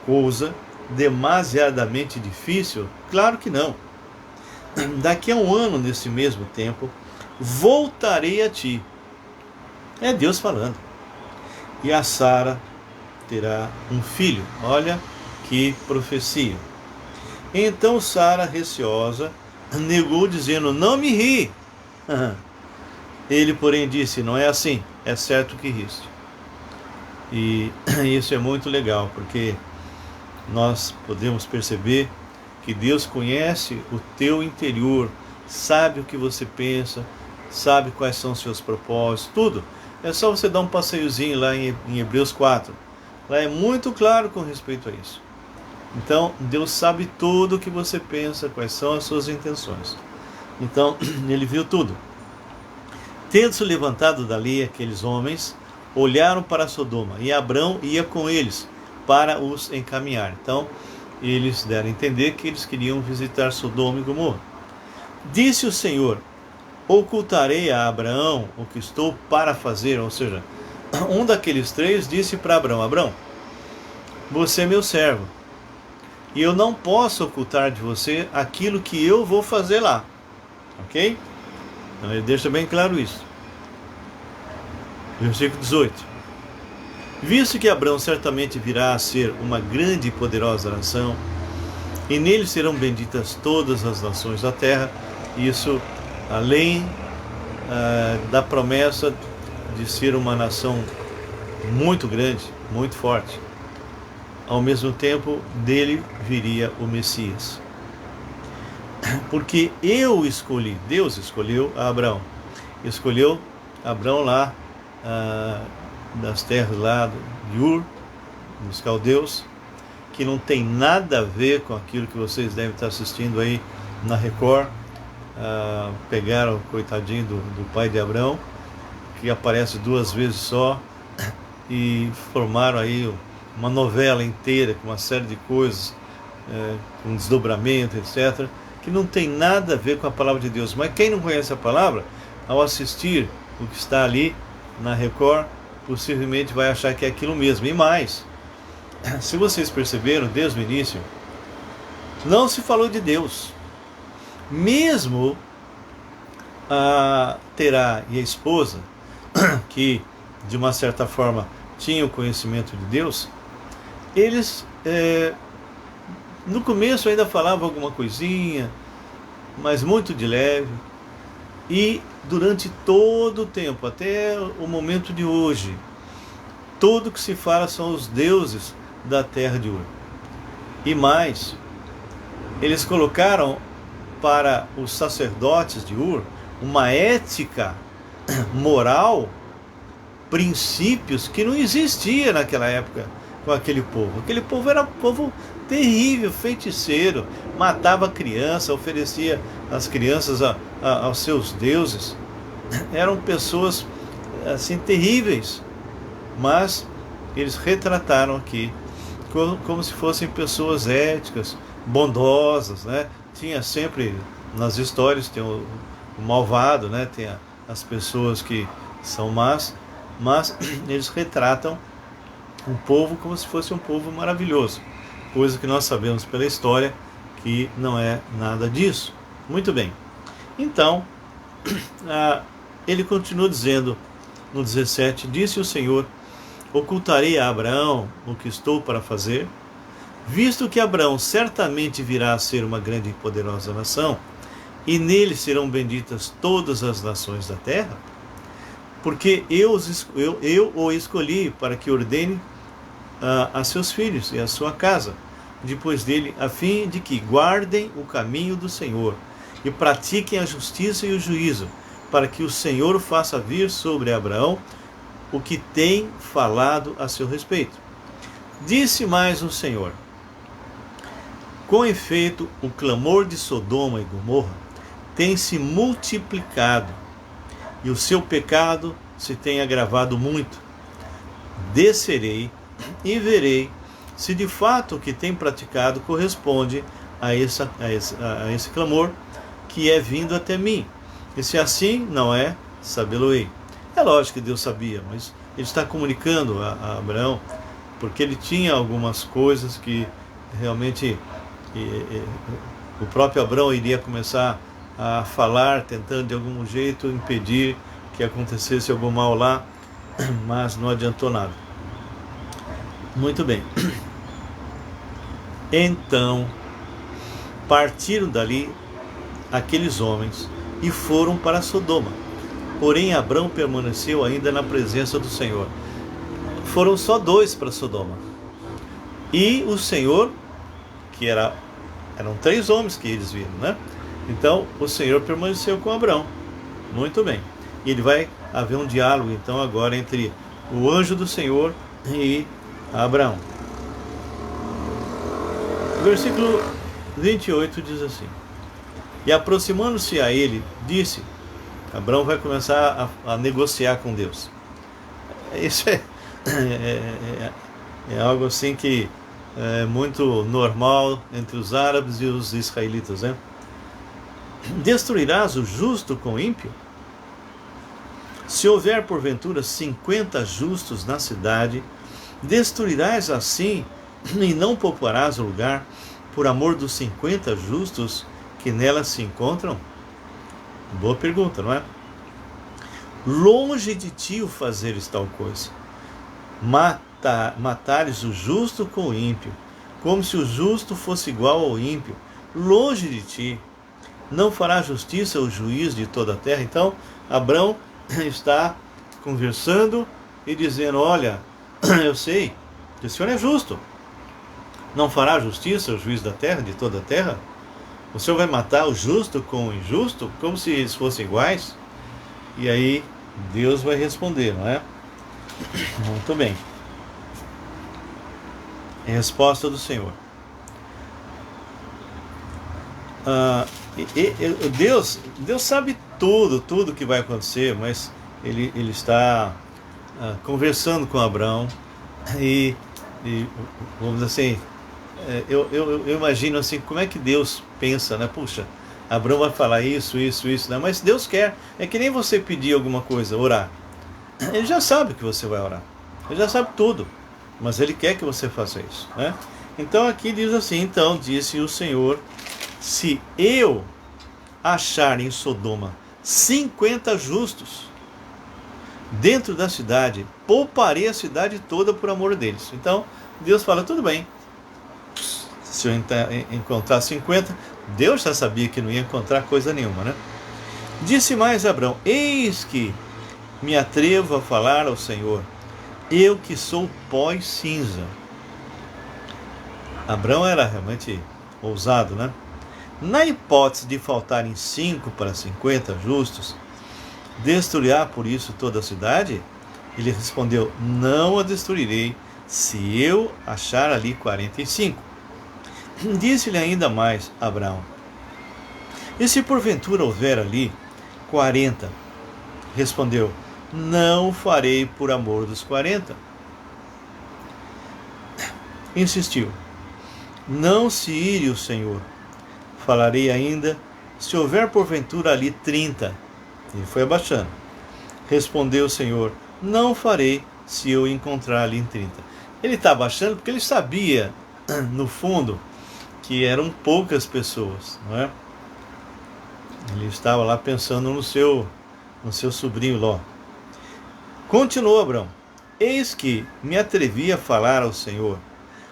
Speaker 1: coisa demasiadamente difícil? Claro que não. Daqui a um ano, nesse mesmo tempo, voltarei a ti. É Deus falando. E a Sara terá um filho. Olha que profecia. Então Sara, receosa, negou, dizendo: não me ri. Ele, porém, disse: não é assim, é certo que riste. E isso é muito legal, porque nós podemos perceber que Deus conhece o teu interior, sabe o que você pensa, sabe quais são os seus propósitos, tudo. É só você dar um passeiozinho lá em Hebreus 4. Lá é muito claro com respeito a isso. Então, Deus sabe tudo o que você pensa, quais são as suas intenções. Então, Ele viu tudo. Tendo-se levantado dali aqueles homens, olharam para Sodoma, e Abrão ia com eles para os encaminhar. Então, eles deram a entender que eles queriam visitar Sodoma e Gomorra. Disse o Senhor: ocultarei a Abraão o que estou para fazer. Ou seja, um daqueles três disse para Abraão: Abraão, você é meu servo, e eu não posso ocultar de você aquilo que eu vou fazer lá. Ok? Então ele deixa bem claro isso. Versículo 18. Visto que Abraão certamente virá a ser uma grande e poderosa nação, e nele serão benditas todas as nações da terra, isso além da promessa de ser uma nação muito grande, muito forte. Ao mesmo tempo, dele viria o Messias. Porque eu escolhi, Deus escolheu a Abraão. Escolheu Abraão lá das terras lá de Ur, dos caldeus, que não tem nada a ver com aquilo que vocês devem estar assistindo aí na Record. Pegaram o coitadinho do pai de Abraão, que aparece 2 vezes só, e formaram aí uma novela inteira com uma série de coisas, com desdobramento, etc., que não tem nada a ver com a palavra de Deus. Mas quem não conhece a palavra, ao assistir o que está ali na Record, possivelmente vai achar que é aquilo mesmo. E mais, se vocês perceberam, desde o início, não se falou de Deus. Mesmo a Terá e a esposa, que de uma certa forma tinham conhecimento de Deus, eles no começo ainda falavam alguma coisinha, mas muito de leve. E durante todo o tempo, até o momento de hoje, tudo que se fala são os deuses da terra de Ur. E mais, eles colocaram para os sacerdotes de Ur uma ética moral, princípios que não existia naquela época com aquele povo. Aquele povo era um povo terrível, feiticeiro, matava criança, oferecia as crianças aos seus deuses. Eram pessoas assim terríveis, mas eles retrataram aqui como se fossem pessoas éticas, bondosas, né? Tinha sempre nas histórias, tem o malvado, né? Tem as pessoas que são más, mas eles retratam um povo como se fosse um povo maravilhoso, coisa que nós sabemos pela história que não é nada disso. Muito bem. Então, ele continua dizendo no 17: disse o Senhor: ocultarei a Abraão o que estou para fazer, visto que Abraão certamente virá a ser uma grande e poderosa nação, e nele serão benditas todas as nações da terra, porque eu o escolhi para que ordene a seus filhos e a sua casa depois dele, a fim de que guardem o caminho do Senhor e pratiquem a justiça e o juízo, para que o Senhor faça vir sobre Abraão o que tem falado a seu respeito. Disse mais o Senhor: com efeito, o clamor de Sodoma e Gomorra tem se multiplicado, e o seu pecado se tem agravado muito. Descerei e verei se de fato o que tem praticado corresponde a esse clamor que é vindo até mim. E se assim não é, sabê-lo-ei. É lógico que Deus sabia, mas ele está comunicando a Abraão, porque ele tinha algumas coisas que realmente o próprio Abraão iria começar a falar, tentando de algum jeito impedir que acontecesse algum mal lá, mas não adiantou nada. Muito bem. Então partiram dali aqueles homens e foram para Sodoma. Porém Abraão permaneceu ainda na presença do Senhor. Foram só 2 para Sodoma. E o Senhor, que eram 3 homens que eles viram, né? Então o Senhor permaneceu com Abraão. Muito bem. E ele vai haver um diálogo então agora entre o anjo do Senhor e Abraão. O versículo 28 diz assim: e aproximando-se a ele, disse... Abraão vai começar a negociar com Deus. Isso é algo assim que é muito normal entre os árabes e os israelitas, né? Destruirás o justo com o ímpio? Se houver porventura 50 justos na cidade, destruirás assim e não pouparás o lugar por amor dos 50 justos que nela se encontram? Boa pergunta, não é? Longe de ti o fazeres tal coisa. Matares o justo com o ímpio, como se o justo fosse igual ao ímpio. Longe de ti. Não fará justiça o juiz de toda a terra? Então, Abraão está conversando e dizendo: olha, eu sei que o Senhor é justo. Não fará justiça o juiz da terra, de toda a terra? O Senhor vai matar o justo com o injusto, como se eles fossem iguais? E aí Deus vai responder, não é? Muito bem. É a resposta do Senhor. Deus sabe tudo que vai acontecer, mas ele está conversando com Abraão e vamos dizer assim, eu imagino assim, como é que Deus pensa, né? Puxa, Abraão vai falar isso, né? Mas Deus quer, é que nem você pedir alguma coisa, orar. Ele já sabe que você vai orar, ele já sabe tudo, mas ele quer que você faça isso, né? Então aqui diz assim: então disse o Senhor, se eu achar em Sodoma 50 justos dentro da cidade, pouparei a cidade toda por amor deles. Então Deus fala: tudo bem, se eu encontrar 50, Deus já sabia que não ia encontrar coisa nenhuma, né? Disse mais Abraão: eis que me atrevo a falar ao Senhor, eu que sou pó e cinza. Abraão era realmente ousado, né? Na hipótese de faltarem 5 para 50 justos, destruirá por isso toda a cidade? Ele respondeu: não a destruirei, se eu achar ali 45. Disse-lhe ainda mais Abraão: e se porventura houver ali 40? Respondeu: não farei por amor dos 40. Insistiu: não se ire o Senhor, falarei ainda, se houver porventura ali 30. Ele foi abaixando. Respondeu o Senhor: não farei, se eu encontrar ali em 30. Ele está abaixando porque ele sabia, no fundo, que eram poucas pessoas, não é? Ele estava lá pensando no seu no seu sobrinho Ló. Continuou Abrão: eis que me atrevi a falar ao Senhor.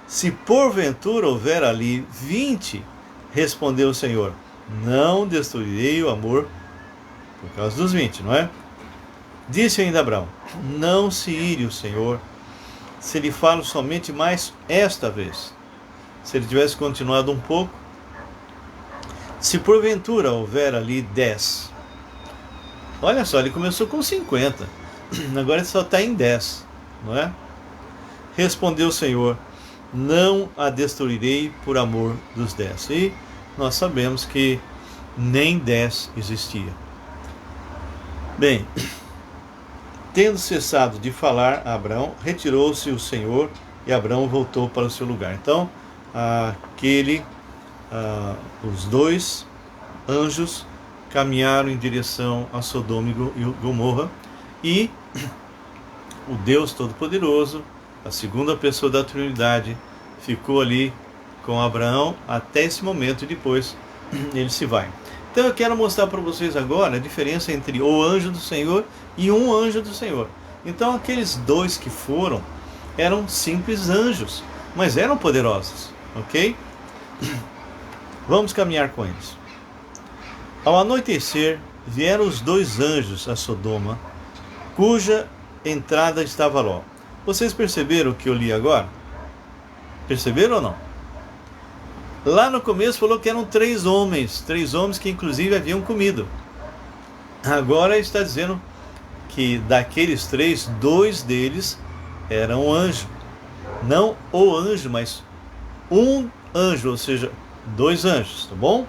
Speaker 1: Se porventura houver ali 20, respondeu o Senhor, não destruirei o amor por causa dos 20, não é? Disse ainda Abrão: não se ire o Senhor, se lhe falo somente mais esta vez. Se ele tivesse continuado um pouco, se porventura houver ali 10. Olha só, ele começou com 50, agora ele só está em 10, não é? Respondeu o Senhor: não a destruirei por amor dos 10. E nós sabemos que nem 10 existia. Bem, tendo cessado de falar a Abrão, retirou-se o Senhor e Abrão voltou para o seu lugar. Então, os dois anjos caminharam em direção a Sodoma e Gomorra, e o Deus Todo-Poderoso, a segunda pessoa da Trindade, ficou ali com Abraão até esse momento, e depois ele se vai. Então eu quero mostrar para vocês agora a diferença entre o anjo do Senhor e um anjo do Senhor. Então aqueles dois que foram eram simples anjos, mas eram poderosos, ok? Vamos caminhar com eles. Ao anoitecer, vieram os dois anjos a Sodoma, cuja entrada estava Ló. Vocês perceberam o que eu li agora? Perceberam ou não? Lá no começo falou que eram 3 homens que inclusive haviam comido. Agora está dizendo que daqueles 3, 2 deles eram anjo. Não o anjo, mas um anjo, ou seja, 2 anjos, tá bom?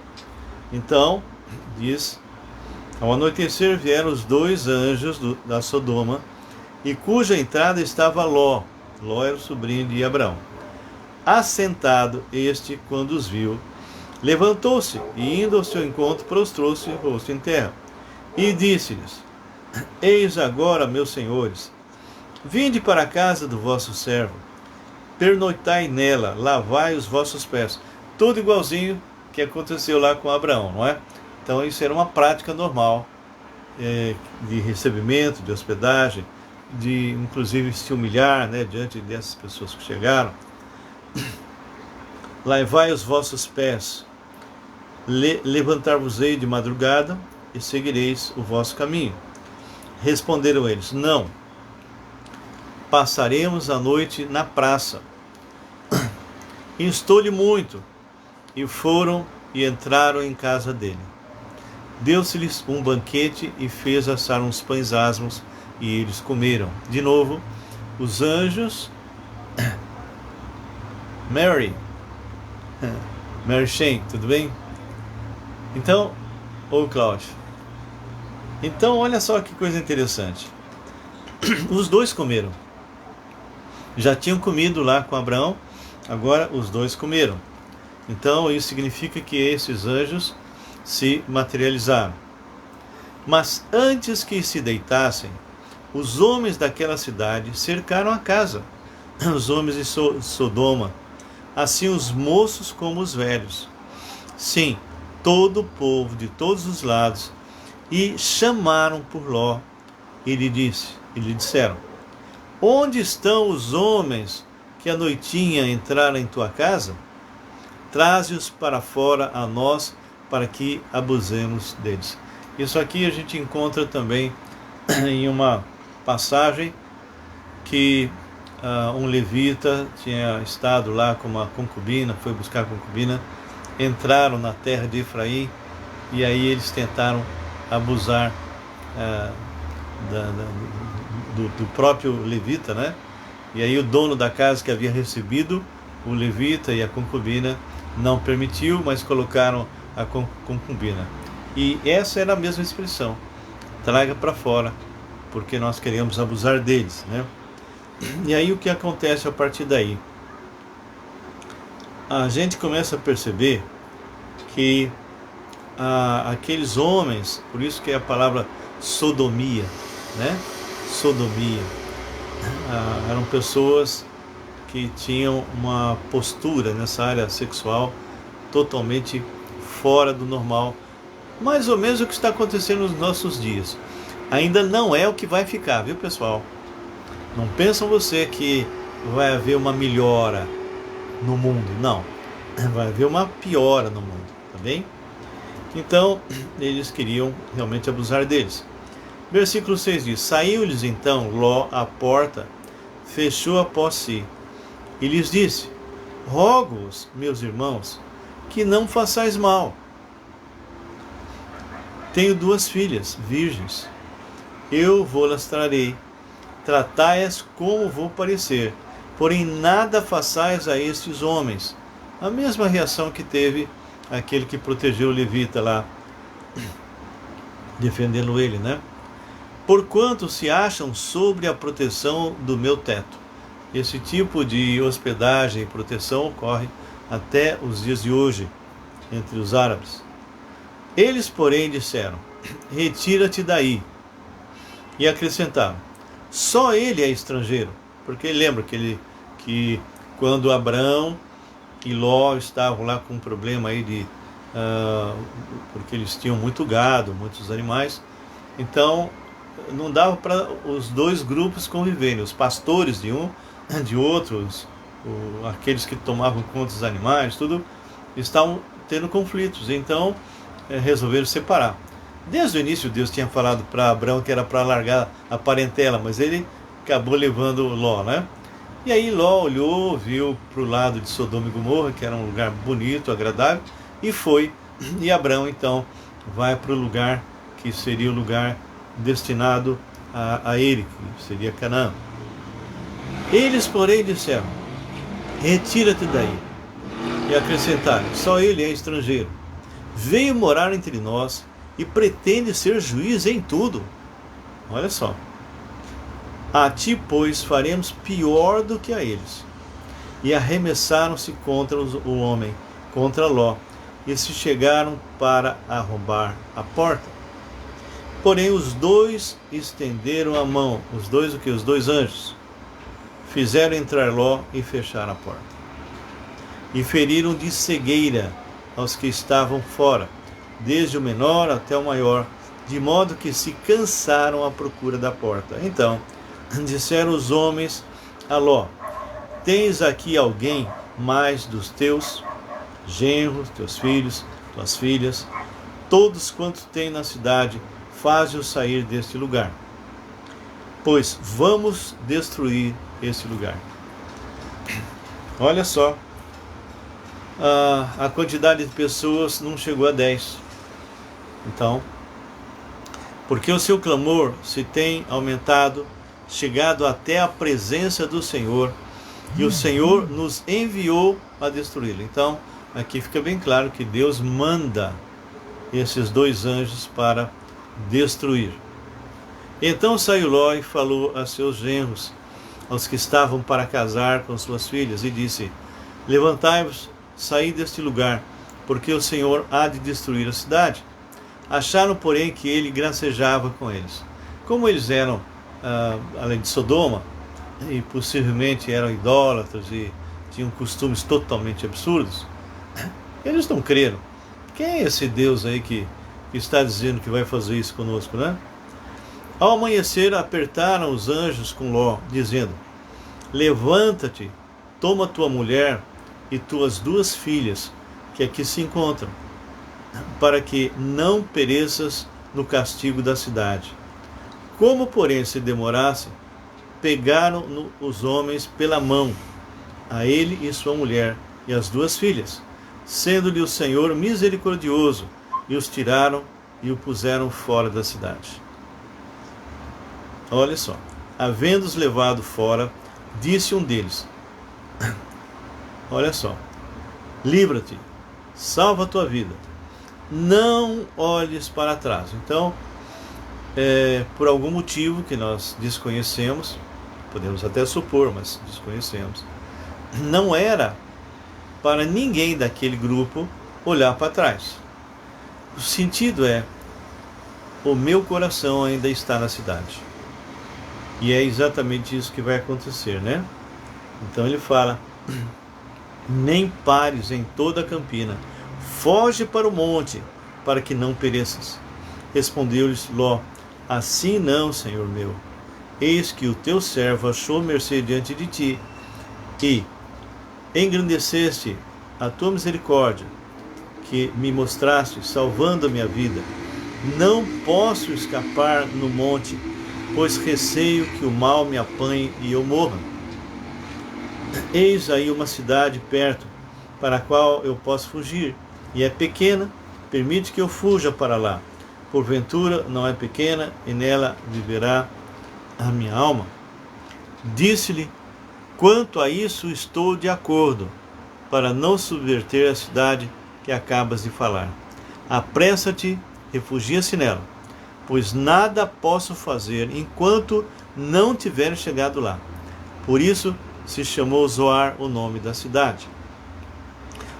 Speaker 1: Então, diz: ao anoitecer vieram os 2 anjos da Sodoma, e cuja entrada estava Ló. Ló era o sobrinho de Abrão. Assentado este, quando os viu, levantou-se e, indo ao seu encontro, prostrou-se o rosto em terra. E disse-lhes: eis agora, meus senhores, vinde para a casa do vosso servo, pernoitai nela, lavai os vossos pés. Tudo igualzinho que aconteceu lá com Abraão, não é? Então isso era uma prática normal de recebimento, de hospedagem, de inclusive se humilhar, né, diante dessas pessoas que chegaram. Lavai os vossos pés, levantar-vos-ei de madrugada e seguireis o vosso caminho. Responderam eles: não, passaremos a noite na praça. Instou-lhe muito. E foram e entraram em casa dele. Deu-se-lhes um banquete e fez assar uns pães asmos, e eles comeram. De novo, os anjos... Mary Shane, tudo bem? Então, Cláudio. Então, olha só que coisa interessante. Os dois comeram. Já tinham comido lá com Abraão, agora os dois comeram. Então, isso significa que esses anjos se materializaram. Mas antes que se deitassem, os homens daquela cidade cercaram a casa, os homens de Sodoma, assim os moços como os velhos. Sim, todo o povo de todos os lados, e chamaram por Ló, e lhe disseram: onde estão os homens que à noitinha entraram em tua casa? Traze-os para fora a nós, para que abusemos deles. Isso aqui a gente encontra também em uma passagem que um levita tinha estado lá com uma concubina, foi buscar a concubina, entraram na terra de Efraim, e aí eles tentaram abusar do próprio levita, né? E aí o dono da casa que havia recebido o levita e a concubina não permitiu, mas colocaram a concubina. E essa era a mesma expressão: traga para fora, porque nós queremos abusar deles, né? E aí o que acontece a partir daí? A gente começa a perceber que aqueles homens, por isso que é a palavra sodomia, né? Sodomia. Eram pessoas que tinham uma postura nessa área sexual totalmente fora do normal, mais ou menos o que está acontecendo nos nossos dias. ainda não é o que vai ficar, viu, pessoal? Não pensam você que vai haver uma melhora no mundo, não. Vai haver uma piora no mundo, tá bem? Então, eles queriam realmente abusar deles. Versículo 6 diz: Saiu-lhes então Ló à porta, fechou após si, e lhes disse: Rogo-vos, meus irmãos, que não façais mal. Tenho 2 filhas, virgens. Eu vou-las trarei. Tratai-as como vou parecer. Porém, nada façais a estes homens. A mesma reação que teve aquele que protegeu o levita lá, defendendo ele, né? Porquanto se acham sobre a proteção do meu teto. Esse tipo de hospedagem e proteção ocorre até os dias de hoje entre os árabes. Eles, porém, disseram: Retira-te daí. E acrescentaram: Só ele é estrangeiro. Porque lembra que quando Abrão e Ló estavam lá com um problema aí porque eles tinham muito gado, muitos animais, então não dava para os 2 grupos conviverem, os pastores de um, de outros, aqueles que tomavam conta dos animais, tudo, estavam tendo conflitos, então resolveram separar. Desde o início Deus tinha falado para Abrão que era para largar a parentela, mas ele acabou levando Ló, né? E aí Ló olhou, viu para o lado de Sodoma e Gomorra, que era um lugar bonito, agradável, e foi. E Abrão então vai para o lugar que seria o lugar destinado a ele, que seria Canaã. Eles, porém, disseram: Retira-te daí. E acrescentaram: Só ele é estrangeiro. Veio morar entre nós e pretende ser juiz em tudo. Olha só. A ti, pois, faremos pior do que a eles. E arremessaram-se contra o homem, contra Ló, e se chegaram para arrombar a porta. Porém os 2 estenderam a mão, os 2 anjos, fizeram entrar Ló e fecharam a porta. E feriram de cegueira aos que estavam fora, desde o menor até o maior, de modo que se cansaram à procura da porta. Então disseram os homens a Ló: Tens aqui alguém mais dos teus genros, teus filhos, tuas filhas, todos quantos tem na cidade, faze-os sair deste lugar, pois vamos destruir este lugar. Olha só, a quantidade de pessoas não chegou a 10. Então, porque o seu clamor se tem aumentado, chegado até a presença do Senhor, e o Senhor nos enviou a destruí-lo. Então, aqui fica bem claro que Deus manda esses 2 anjos para destruir. Então saiu Ló e falou a seus genros, aos que estavam para casar com suas filhas, e disse: Levantai-vos, saí deste lugar, porque o Senhor há de destruir a cidade. Acharam, porém, que ele gracejava com eles. Como eles eram, além de Sodoma, e possivelmente eram idólatras e tinham costumes totalmente absurdos, eles não creram. Quem é esse Deus aí que está dizendo que vai fazer isso conosco, né? Ao amanhecer, apertaram os anjos com Ló, dizendo: Levanta-te, toma tua mulher e tuas 2 filhas, que aqui se encontram, para que não pereças no castigo da cidade. Como, porém, se demorasse, pegaram os homens pela mão, a ele e sua mulher, e as 2 filhas, sendo-lhe o Senhor misericordioso, e os tiraram e o puseram fora da cidade. Olha só, havendo-os levado fora, disse um deles: olha só, livra-te, salva a tua vida, não olhes para trás. Então, por algum motivo que nós desconhecemos, podemos até supor, mas desconhecemos, não era para ninguém daquele grupo olhar para trás. O sentido é: o meu coração ainda está na cidade. E é exatamente isso que vai acontecer, né? Então ele fala: nem pares em toda a campina, foge para o monte, para que não pereças. Respondeu-lhes Ló: Assim não, Senhor meu. Eis que o teu servo achou mercê diante de ti, e engrandeceste a tua misericórdia, que me mostraste, salvando a minha vida. Não posso escapar no monte, pois receio que o mal me apanhe e eu morra. Eis aí uma cidade perto, para a qual eu posso fugir, e é pequena, permite que eu fuja para lá. Porventura não é pequena, e nela viverá a minha alma. Disse-lhe: quanto a isso estou de acordo, para não subverter a cidade que acabas de falar. Apressa-te, refugia-se nela, pois nada posso fazer enquanto não tiver chegado lá. Por isso se chamou Zoar o nome da cidade.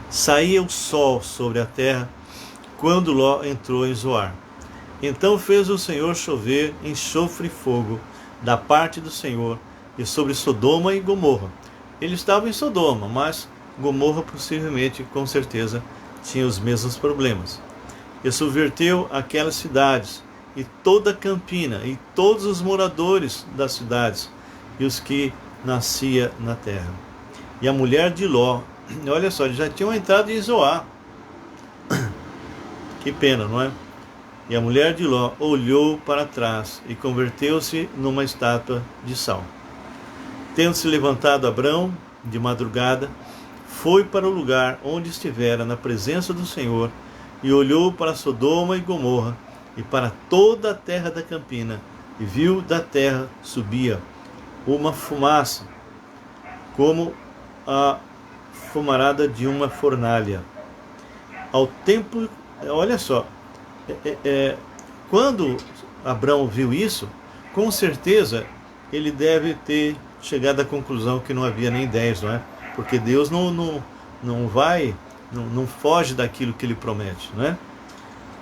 Speaker 1: Saía o sol sobre a terra quando Ló entrou em Zoar. Então fez o Senhor chover enxofre e fogo da parte do Senhor e sobre Sodoma e Gomorra. Ele estava em Sodoma, mas Gomorra possivelmente, com certeza, tinha os mesmos problemas. E subverteu aquelas cidades e toda a campina e todos os moradores das cidades e os que nascia na terra. E a mulher de Ló, olha só, eles já tinham entrado em Zoar. Que pena, não é? E a mulher de Ló olhou para trás e converteu-se numa estátua de sal. Tendo-se levantado Abrão de madrugada, foi para o lugar onde estivera na presença do Senhor e olhou para Sodoma e Gomorra e para toda a terra da campina, e viu da terra subia uma fumaça, como a fumarada de uma fornalha. Ao tempo, olha só, quando Abrão viu isso, com certeza ele deve ter chegado à conclusão que não havia nem 10, não é? Porque Deus não foge daquilo que ele promete, não é?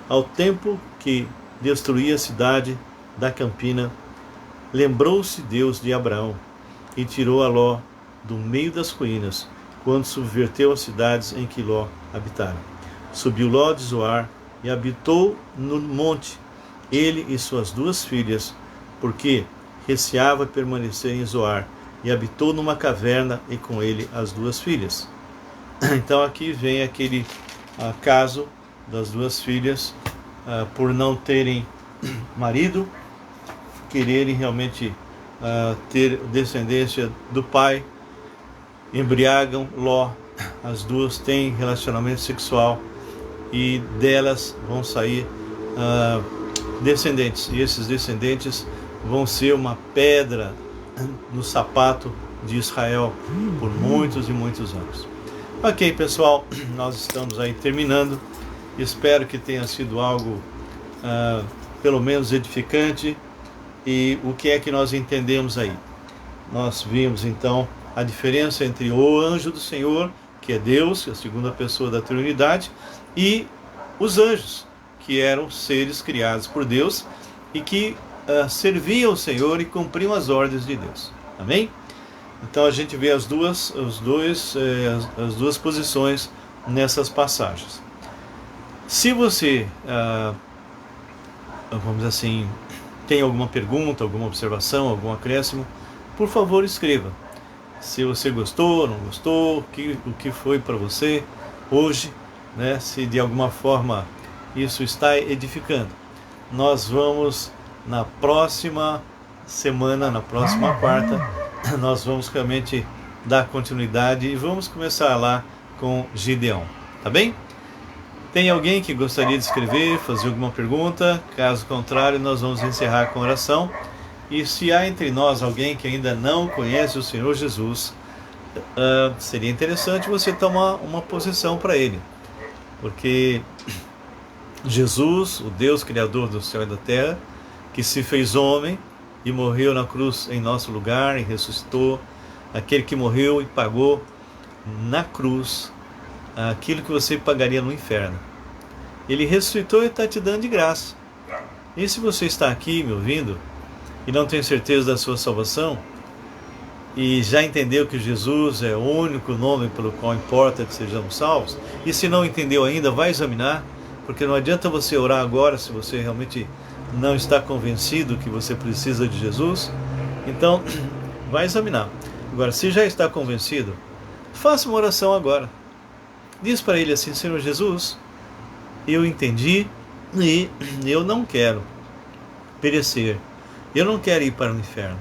Speaker 1: Ao tempo que destruía a cidade da campina, lembrou-se Deus de Abraão e tirou a Ló do meio das ruínas, quando subverteu as cidades em que Ló habitara. Subiu Ló de Zoar e habitou no monte, ele e suas 2 filhas, porque receava permanecer em Zoar, e habitou numa caverna, e com ele as 2 filhas. Então aqui vem aquele caso das 2 filhas, por não terem marido, quererem realmente ter descendência do pai, embriagam Ló, as 2 têm relacionamento sexual, e delas vão sair descendentes, e esses descendentes vão ser uma pedra no sapato de Israel por muitos e muitos anos. Ok, pessoal, nós estamos aí terminando. Espero que tenha sido algo pelo menos edificante. E o que é que nós entendemos aí? Nós vimos então a diferença entre o anjo do Senhor, que é Deus, a segunda pessoa da Trindade, e os anjos, que eram seres criados por Deus e que serviam ao Senhor e cumpriam as ordens de Deus. Amém? Então a gente vê as duas posições nessas passagens. Se você, vamos dizer assim, tem alguma pergunta, alguma observação, algum acréscimo, por favor escreva. Se você gostou, não gostou, o que foi para você hoje, né? Se de alguma forma isso está edificando. Nós vamos na próxima semana, na próxima quarta, nós vamos realmente dar continuidade e vamos começar lá com Gideão, tá bem? Tem alguém que gostaria de escrever, fazer alguma pergunta? Caso contrário, nós vamos encerrar com oração. E se há entre nós alguém que ainda não conhece o Senhor Jesus, seria interessante você tomar uma posição para Ele, porque Jesus, o Deus Criador do céu e da terra, que se fez homem e morreu na cruz em nosso lugar e ressuscitou, aquele que morreu e pagou na cruz aquilo que você pagaria no inferno. Ele ressuscitou e está te dando de graça. E se você está aqui me ouvindo e não tem certeza da sua salvação, e já entendeu que Jesus é o único nome pelo qual importa que sejamos salvos, e se não entendeu ainda, vai examinar, porque não adianta você orar agora se você realmente não está convencido que você precisa de Jesus, então vai examinar. Agora, se já está convencido, faça uma oração agora. Diz para ele assim: Senhor Jesus, eu entendi e eu não quero perecer. Eu não quero ir para o inferno.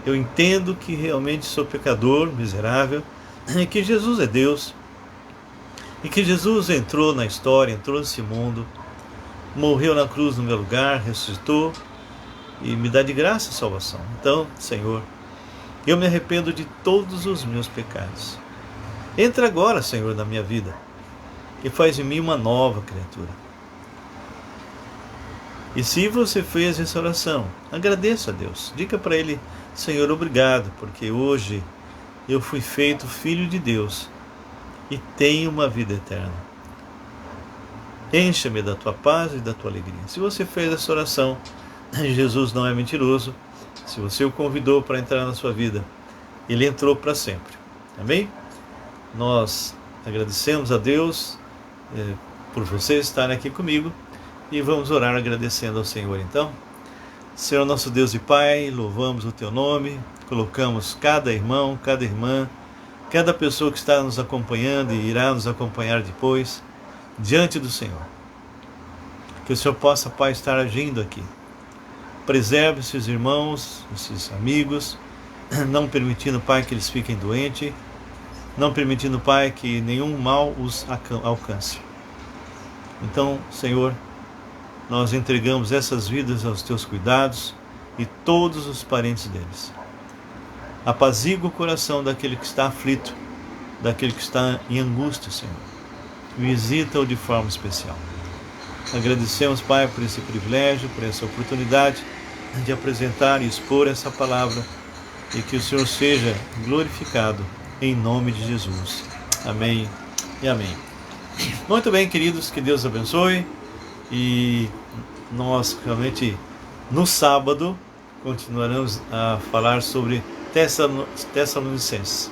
Speaker 1: Eu entendo que realmente sou pecador, miserável, e que Jesus é Deus, e que Jesus entrou na história, entrou nesse mundo, morreu na cruz no meu lugar, ressuscitou e me dá de graça a salvação. Então, Senhor, eu me arrependo de todos os meus pecados. Entra agora, Senhor, na minha vida e faz em mim uma nova criatura. E se você fez essa oração, agradeça a Deus. Diga para Ele: Senhor, obrigado, porque hoje eu fui feito filho de Deus e tenho uma vida eterna. Encha-me da tua paz e da tua alegria. Se você fez essa oração, Jesus não é mentiroso. Se você o convidou para entrar na sua vida, Ele entrou para sempre. Amém? Nós agradecemos a Deus por você estar aqui comigo e vamos orar agradecendo ao Senhor então. Senhor nosso Deus e Pai, louvamos o Teu nome, colocamos cada irmão, cada irmã, cada pessoa que está nos acompanhando e irá nos acompanhar depois, diante do Senhor. Que o Senhor possa, Pai, estar agindo aqui. Preserve esses irmãos, esses amigos, não permitindo, Pai, que eles fiquem doentes, não permitindo, Pai, que nenhum mal os alcance. Então, Senhor, nós entregamos essas vidas aos Teus cuidados e todos os parentes deles. Apazigua o coração daquele que está aflito, daquele que está em angústia, Senhor. Visita-o de forma especial. Agradecemos, Pai, por esse privilégio, por essa oportunidade de apresentar e expor essa palavra e que o Senhor seja glorificado em nome de Jesus. Amém e amém. Muito bem, queridos, que Deus abençoe e nós realmente no sábado continuaremos a falar sobre Tessalonicenses.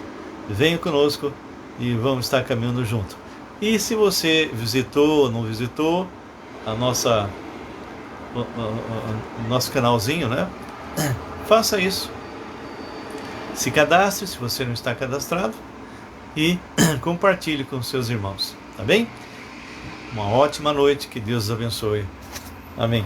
Speaker 1: Venha conosco e vamos estar caminhando junto. E se você visitou ou não visitou o nosso canalzinho, né? Faça isso. Se cadastre, se você não está cadastrado, e compartilhe com seus irmãos, tá bem? Uma ótima noite, que Deus os abençoe. Amém.